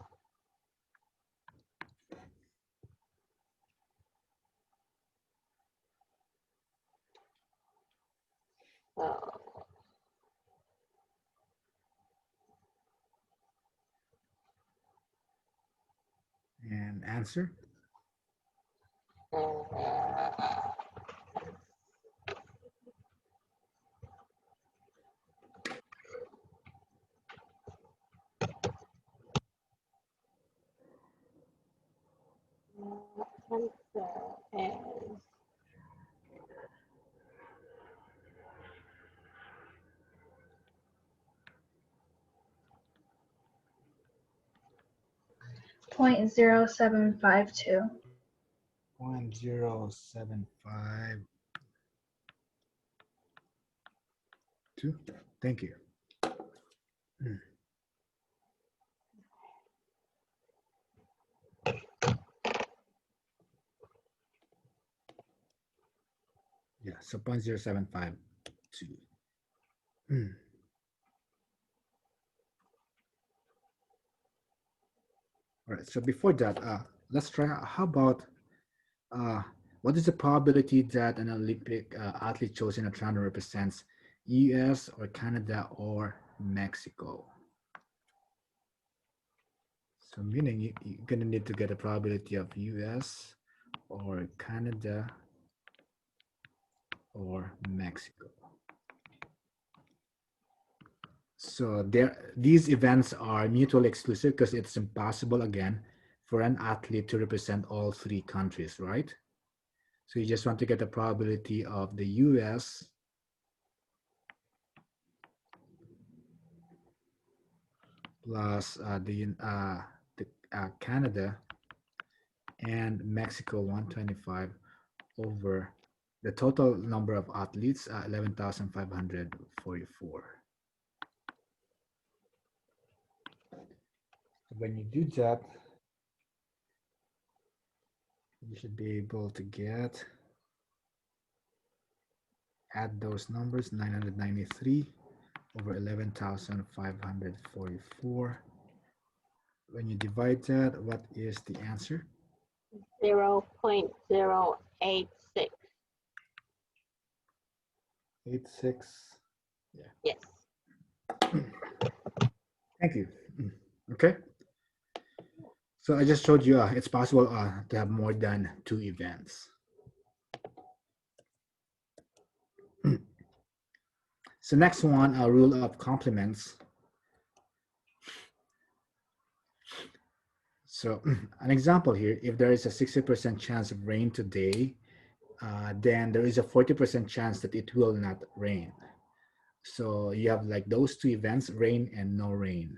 So And answer? Answer is 0.0752. 0.0752. Thank you. Yeah, so 0.0752. All right, so before that, let's try, how about, what is the probability that an Olympic athlete chosen at random represents US or Canada or Mexico? So meaning you're gonna need to get a probability of US or Canada or Mexico. So these events are mutually exclusive because it's impossible, again, for an athlete to represent all three countries, right? So you just want to get the probability of the US plus the Canada and Mexico 125 over the total number of athletes, 11,544. When you do that, you should be able to add those numbers, 993 over 11,544. When you divide that, what is the answer? 0.086. 86. Yeah. Yes. Thank you. Okay. So I just showed you it's possible to have more than 2 events. So next one, a rule of complements. So an example here, if there is a 60% chance of rain today, then there is a 40% chance that it will not rain. So you have like those 2 events, rain and no rain,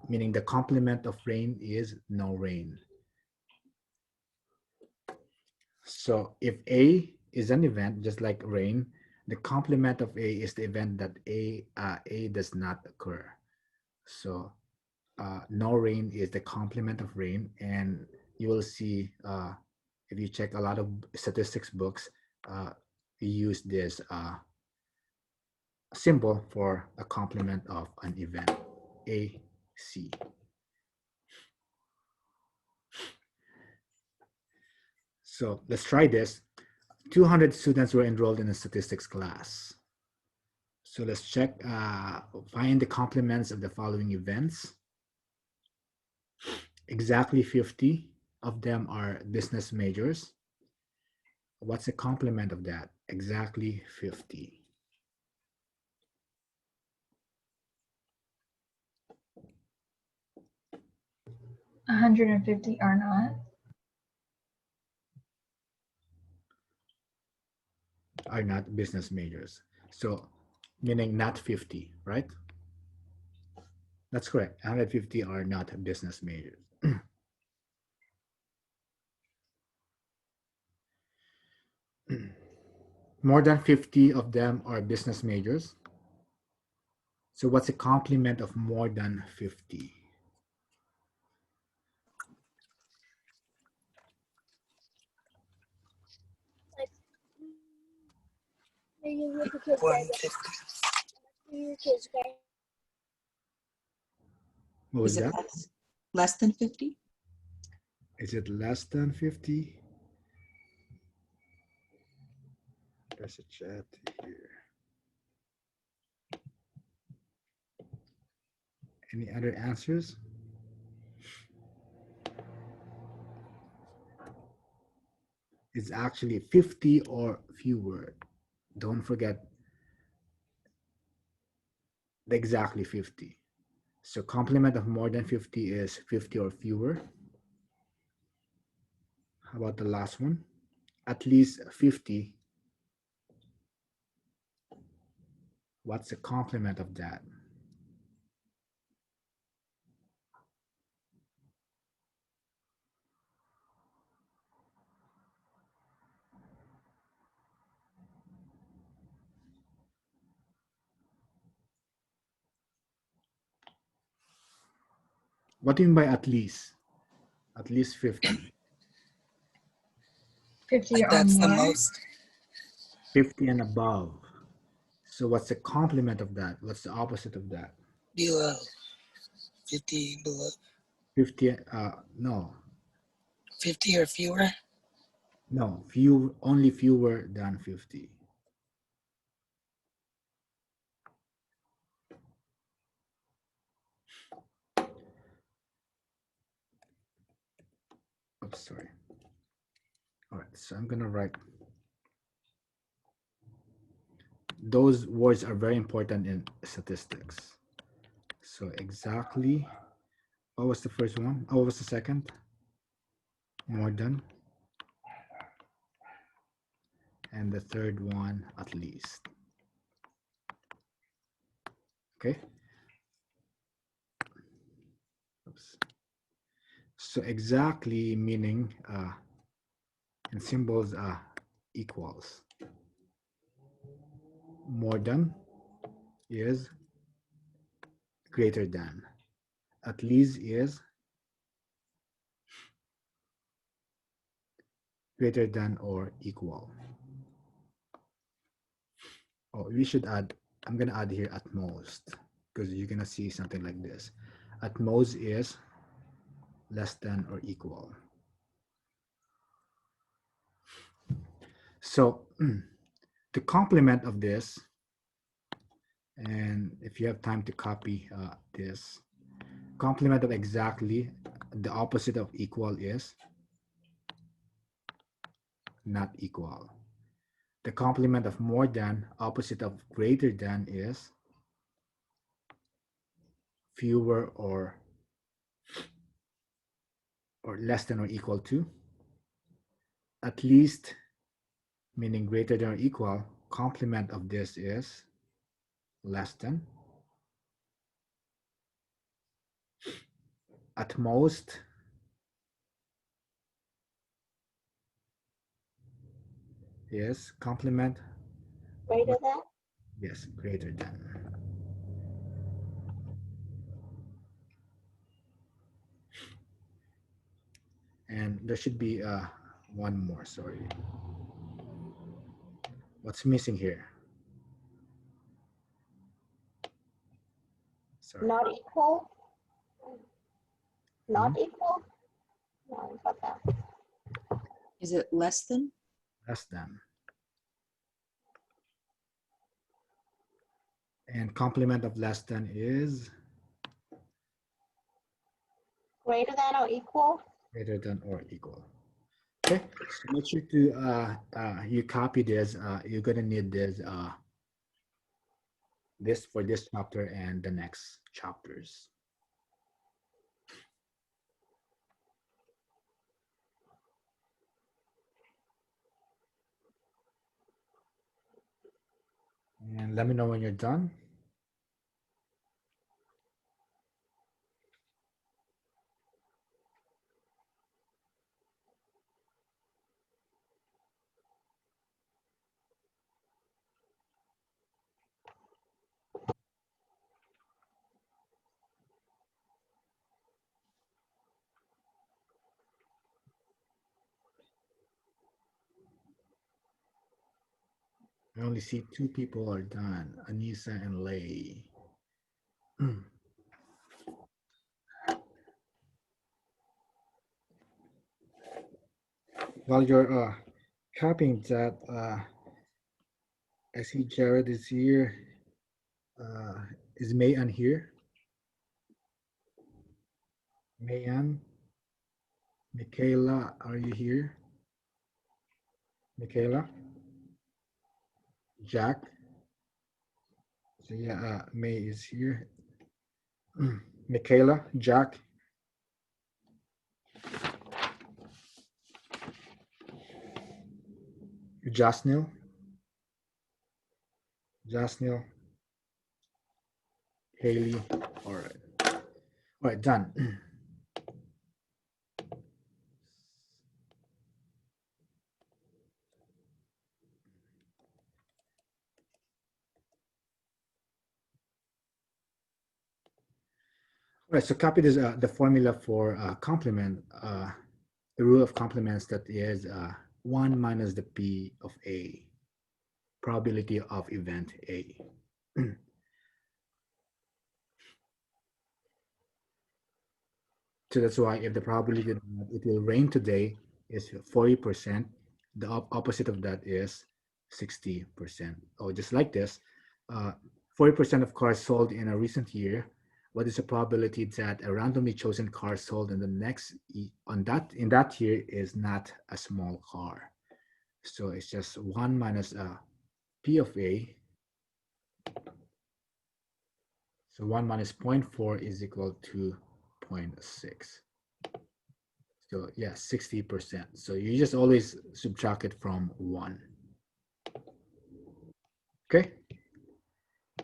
meaning the complement of rain is no rain. So if A is an event, just like rain, the complement of A is the event that A does not occur. So no rain is the complement of rain, and you will see if you check a lot of statistics books, we use this symbol for a complement of an event, AC. So let's try this. 200 students were enrolled in a statistics class. So let's check, find the complements of the following events. Exactly 50 of them are business majors. What's the complement of that? Exactly 50. A 150 are not. Are not business majors. So meaning not 50, right? That's correct. 150 are not business majors. More than 50 of them are business majors. So what's the complement of more than 50? What was Is it that? less than 50? Is it less than 50? There's a chat here. Any other answers? is actually 50 or fewer. Don't forget the exactly 50. So complement of more than 50 is 50 or fewer. How about the last one? At least 50. What's the complement of that? What do you mean by at least? At least 50. 50 Like or that's the more. most. 50 and above. So what's the complement of that? What's the opposite of that? Below. 50 below. 50, no, 50 or fewer. no, few, only fewer than 50. Oops, sorry. All right, so I'm gonna write. Those words are very important in statistics. So exactly, what was the first one? Oh, what was the second? More than. And the third one, at least. Okay. Oops. So exactly meaning in symbols equals. More than is greater than. At least is greater than or equal. Oh, we should add, I'm gonna add here at most, because you're gonna see something like this. At most is less than or equal. So the complement of this, and if you have time to copy this, complement of exactly, the opposite of equal is not equal. The complement of more than, opposite of greater than is fewer or less than or equal to. At least, meaning greater than or equal, complement of this is less than. At most, yes, complement, Greater than? yes, greater than. And there should be one more, sorry. What's missing here? Sorry. Not equal? Not Hmm? equal? No, I got that. Is it less than? Less than. And complement of less than is Greater than or equal? greater than or equal. Okay, so make sure to you copy this. You're gonna need this for this chapter and the next chapters. And let me know when you're done. I only see 2 people are done, Anissa and Lay. While you're copying that, I see Jared is here. Is Mayan here? Mayan, Michaela, are you here? Michaela, Jack. So yeah, May is here. Michaela, Jack. Jasnil. Jasnil. Haley. All right. All right, done. All right, so copy this, the formula for complement, the rule of complements, that is 1 minus the P of A, probability of event A. So that's why if the probability that it will rain today is 40%, the opposite of that is 60%. Oh, just like this, 40% of cars sold in a recent year. What is the probability that a randomly chosen car sold in the next in that year is not a small car? So it's just 1 minus P of A. So 1 minus 0.4 is equal to 0.6. So yeah, 60%. So you just always subtract it from 1. Okay.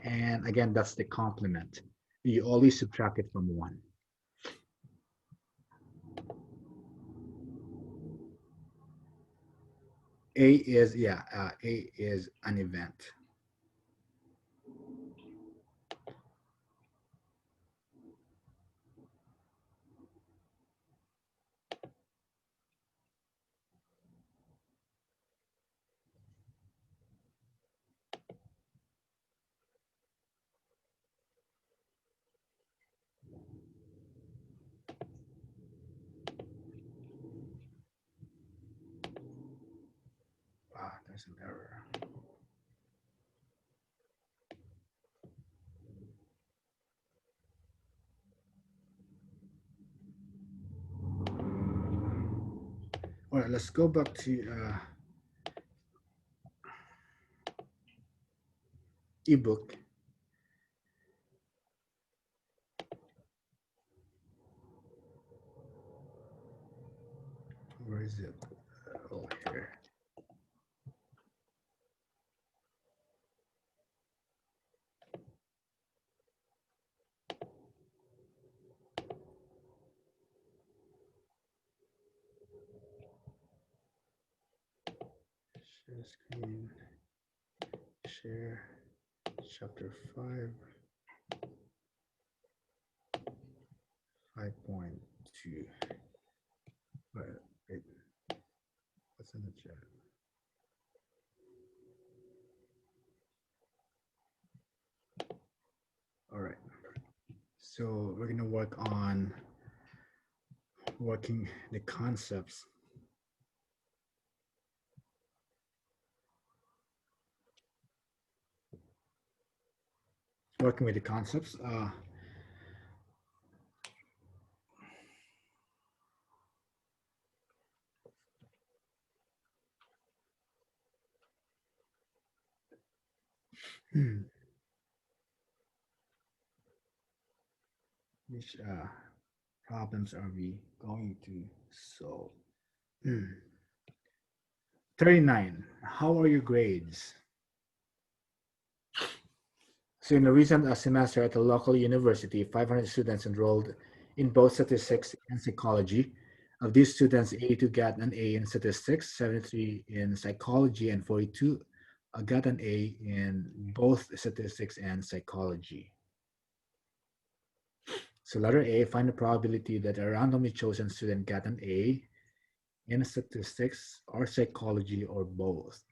And again, that's the complement. You always subtract it from 1. A is, yeah, A is an event. Wow, there's an error. All right, let's go back to ebook. Where is it? Oh, here. Share screen. Share. Chapter 5. 5.2. Wait. What's in the chat? All right. So we're going to work on working the concepts. Working with the concepts. Which problems are we going to solve? 39. How are your grades? So in a recent semester at a local university, 500 students enrolled in both statistics and psychology. Of these students, 82 got an A in statistics, 73 in psychology, and 42 got an A in both statistics and psychology. So letter A, find the probability that a randomly chosen student got an A in statistics or psychology or both.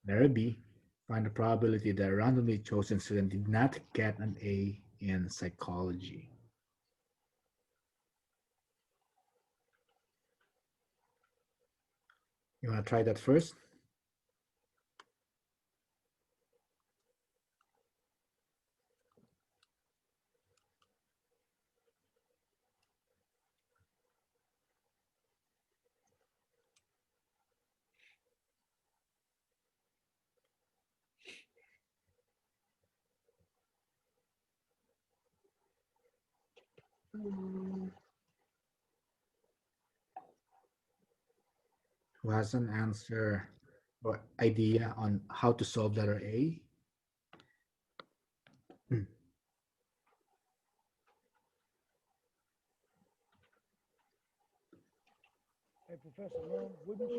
Letter B, find the probability that a randomly chosen student did not get an A in psychology. You want to try that first? Mm, Who has an answer or idea on how to solve letter A? Hey, Professor Lund, wouldn't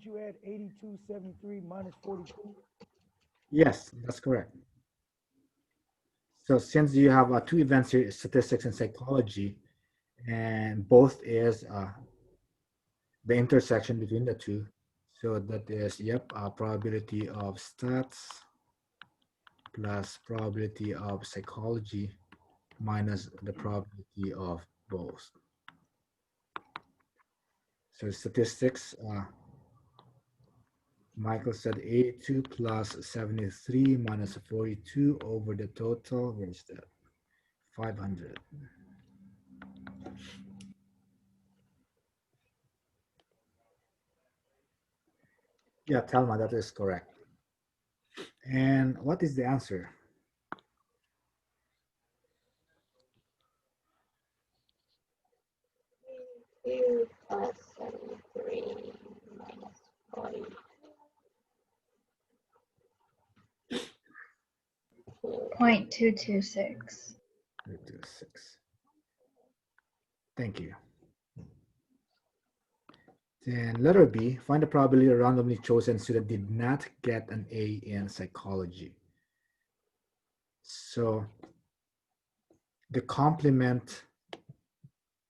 you add 8273 minus 42? Yes, that's correct. So since you have two events here, statistics and psychology, and both is the intersection between the two. So that is, yep, probability of stats plus probability of psychology minus the probability of both. So statistics, Michael said 82 plus 73 minus 42 over the total, where is that? 500. Yeah, Telma, that is correct. And what is the answer? 2 plus 73 minus 40. 0.226. 226. Thank you. Then letter B, find the probability a randomly chosen student did not get an A in psychology. So the complement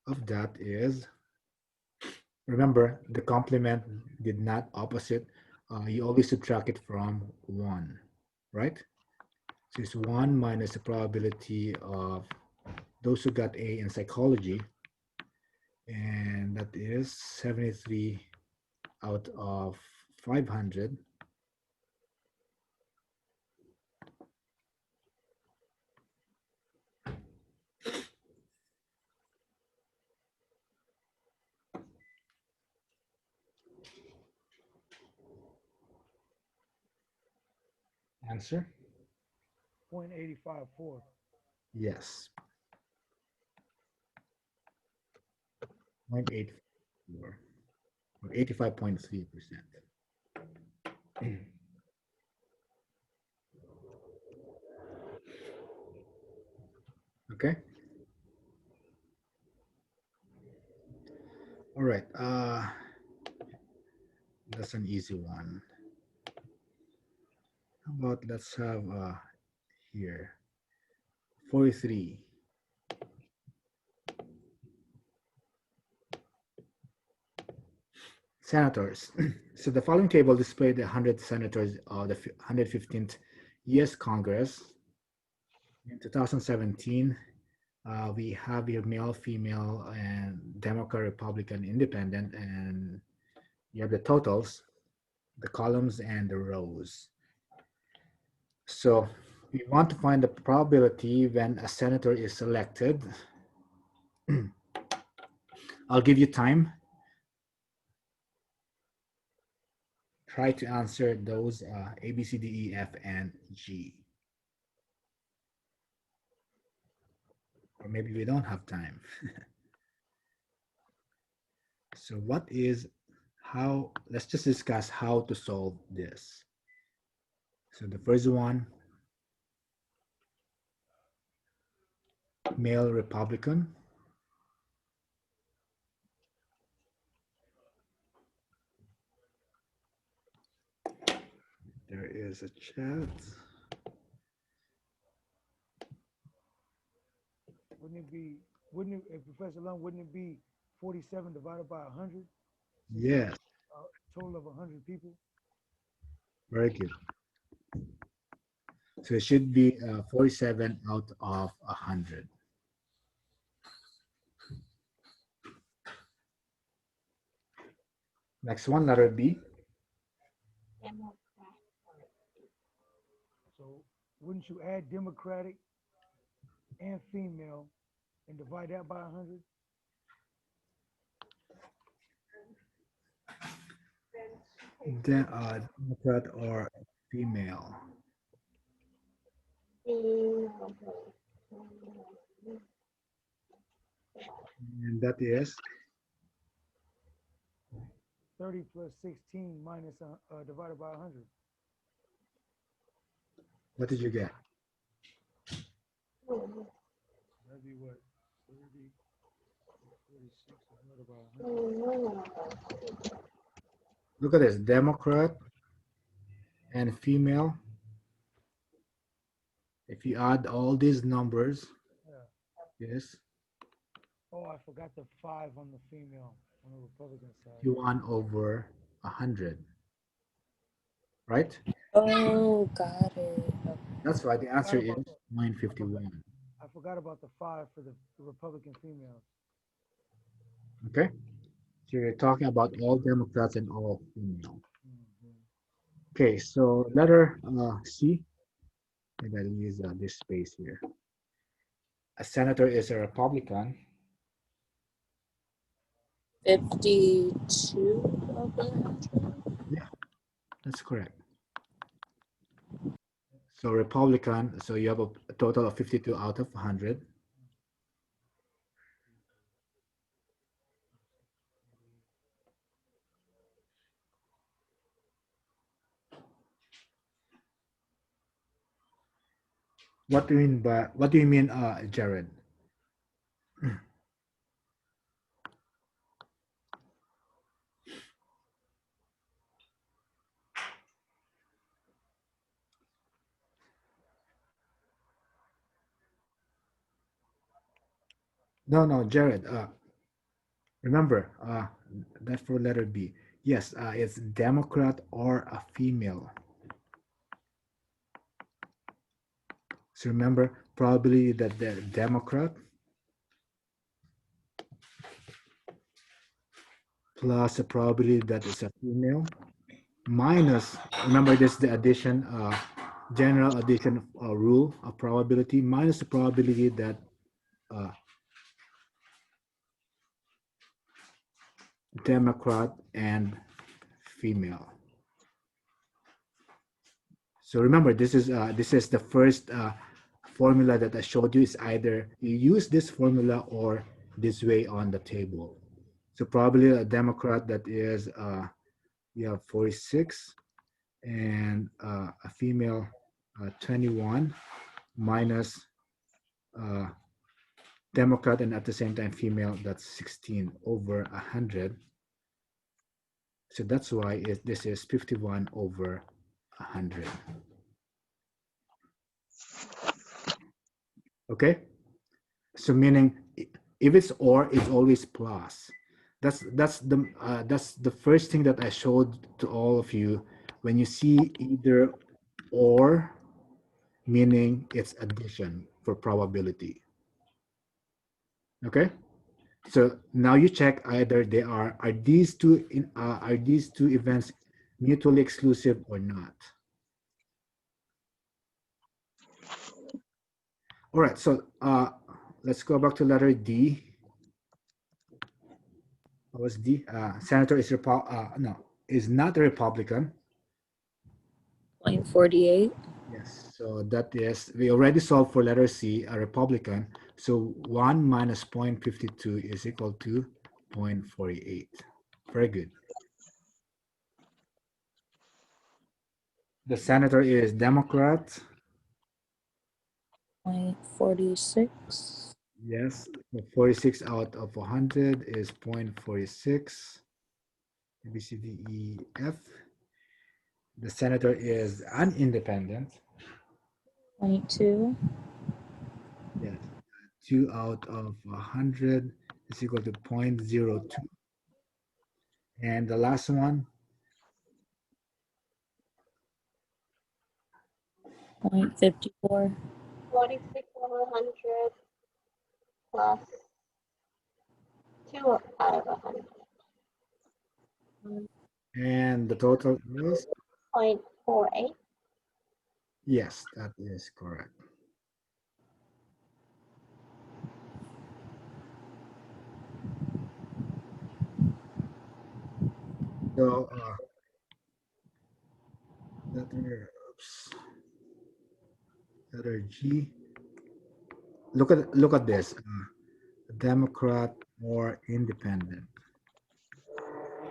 of that is, remember, the complement did not opposite. You always subtract it from 1, right? So it's 1 minus the probability of those who got A in psychology, and that is 73 out of 500. Answer? 0.854. Yes. 0.84 or 85.3%. Okay. All right. That's an easy one. How about let's have here 43. Senators. So the following table displayed the 100 senators of the 115th U.S. Congress. In 2017, we have your male, female, and Democrat, Republican, Independent, and you have the totals, the columns, and the rows. So we want to find the probability when a senator is selected. I'll give you time. Try to answer those A, B, C, D, E, F, and G. Or maybe we don't have time. So let's just discuss how to solve this. So the first one, male Republican. There is a chat. Professor Lund, wouldn't it be 47 divided by 100? Yes. A total of 100 people? Very good. So it should be 47 out of 100. Next one, letter B. So wouldn't you add Democratic and female and divide that by 100? Democrat or female. And that is 30 plus 16 minus divided by 100. what did you get? That'd be what? 30, 46 divided by 100. Look at this, Democrat and female. If you add all these numbers, Yeah. yes, Oh, I forgot the 5 on the female on the Republican side. 51 over 100, right? Oh, got it. That's why the answer is 951. I forgot about the 5 for the Republican females. Okay, so you're talking about all Democrats and all female. Okay, so letter C. Maybe I'll use this space here. A senator is a Republican. 52 over 100. Yeah, that's correct. So Republican, so you have a total of 52 out of 100. What do you mean, Jared? No, Jared. Remember, that for letter B. Yes, it's Democrat or a female. So remember, probably that the Democrat plus a probability that is a female minus, remember this is the addition, general addition rule of probability minus the probability that Democrat and female. So remember, this is the first formula that I showed you. Is either you use this formula or this way on the table. So probably a Democrat that is you have 46 and a female 21 minus Democrat and at the same time female, that's 16 over 100. So that's why this is 51 over 100. Okay, so meaning if it's or, it's always plus. That's the first thing that I showed to all of you. When you see either or, meaning it's addition for probability. Okay, so now you check either they are these two events mutually exclusive or not. All right, so let's go back to letter D. What was D? Senator is not a Republican. 0.48. Yes, so that is, we already solved for letter C, a Republican. So 1 minus 0.52 is equal to 0.48. Very good. The senator is Democrat. 0.46. Yes, 46 out of 100 is 0.46. A, B, C, D, E, F. The senator is an independent. 0.2. Yes, 2 out of 100 is equal to 0.02. And the last one, 0.54. 46 over 100 plus 2 out of 100. and the total is? 0.48. Yes, that is correct. So letter G. Look at this. Democrat or independent.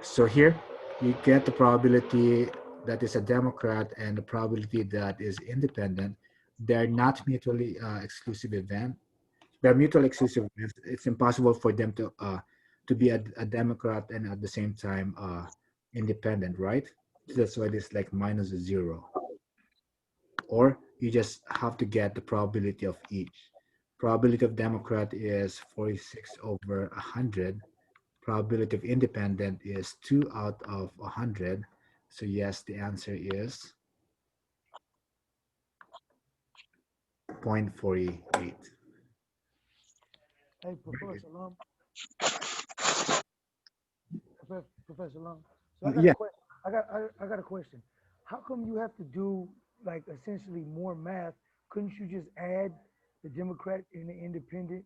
So here you get the probability that is a Democrat and the probability that is independent. They're not mutually exclusive event. They're mutually exclusive events. It's impossible for them to be a Democrat and at the same time independent, right? That's why it's like minus a 0. Or you just have to get the probability of each. Probability of Democrat is 46 over 100. Probability of independent is 2 out of 100. So yes, the answer is 0.48. Hey, Professor Lum. Professor Lum. So I got Yeah. a question. I got a question. How come you have to do like essentially more math? Couldn't you just add the Democrat and the independent?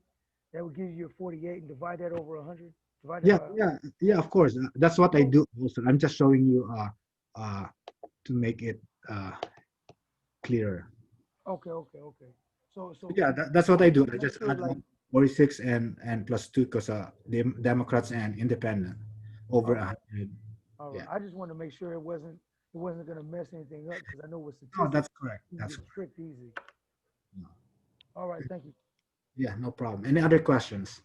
That would give you a 48 and divide that over 100. Divide that by Yeah, of course. That's what I do also. I'm just showing you to make it clearer. Okay. So Yeah, that's what I do. I make just sure, add like, 46 and plus 2 because the Democrats and independent over Okay. 100. all right. Yeah. I just want to make sure it wasn't gonna mess anything up because I know with No, statistics that's correct. you That's get tricked easy. No. All right, thank you. Yeah, no problem. Any other questions?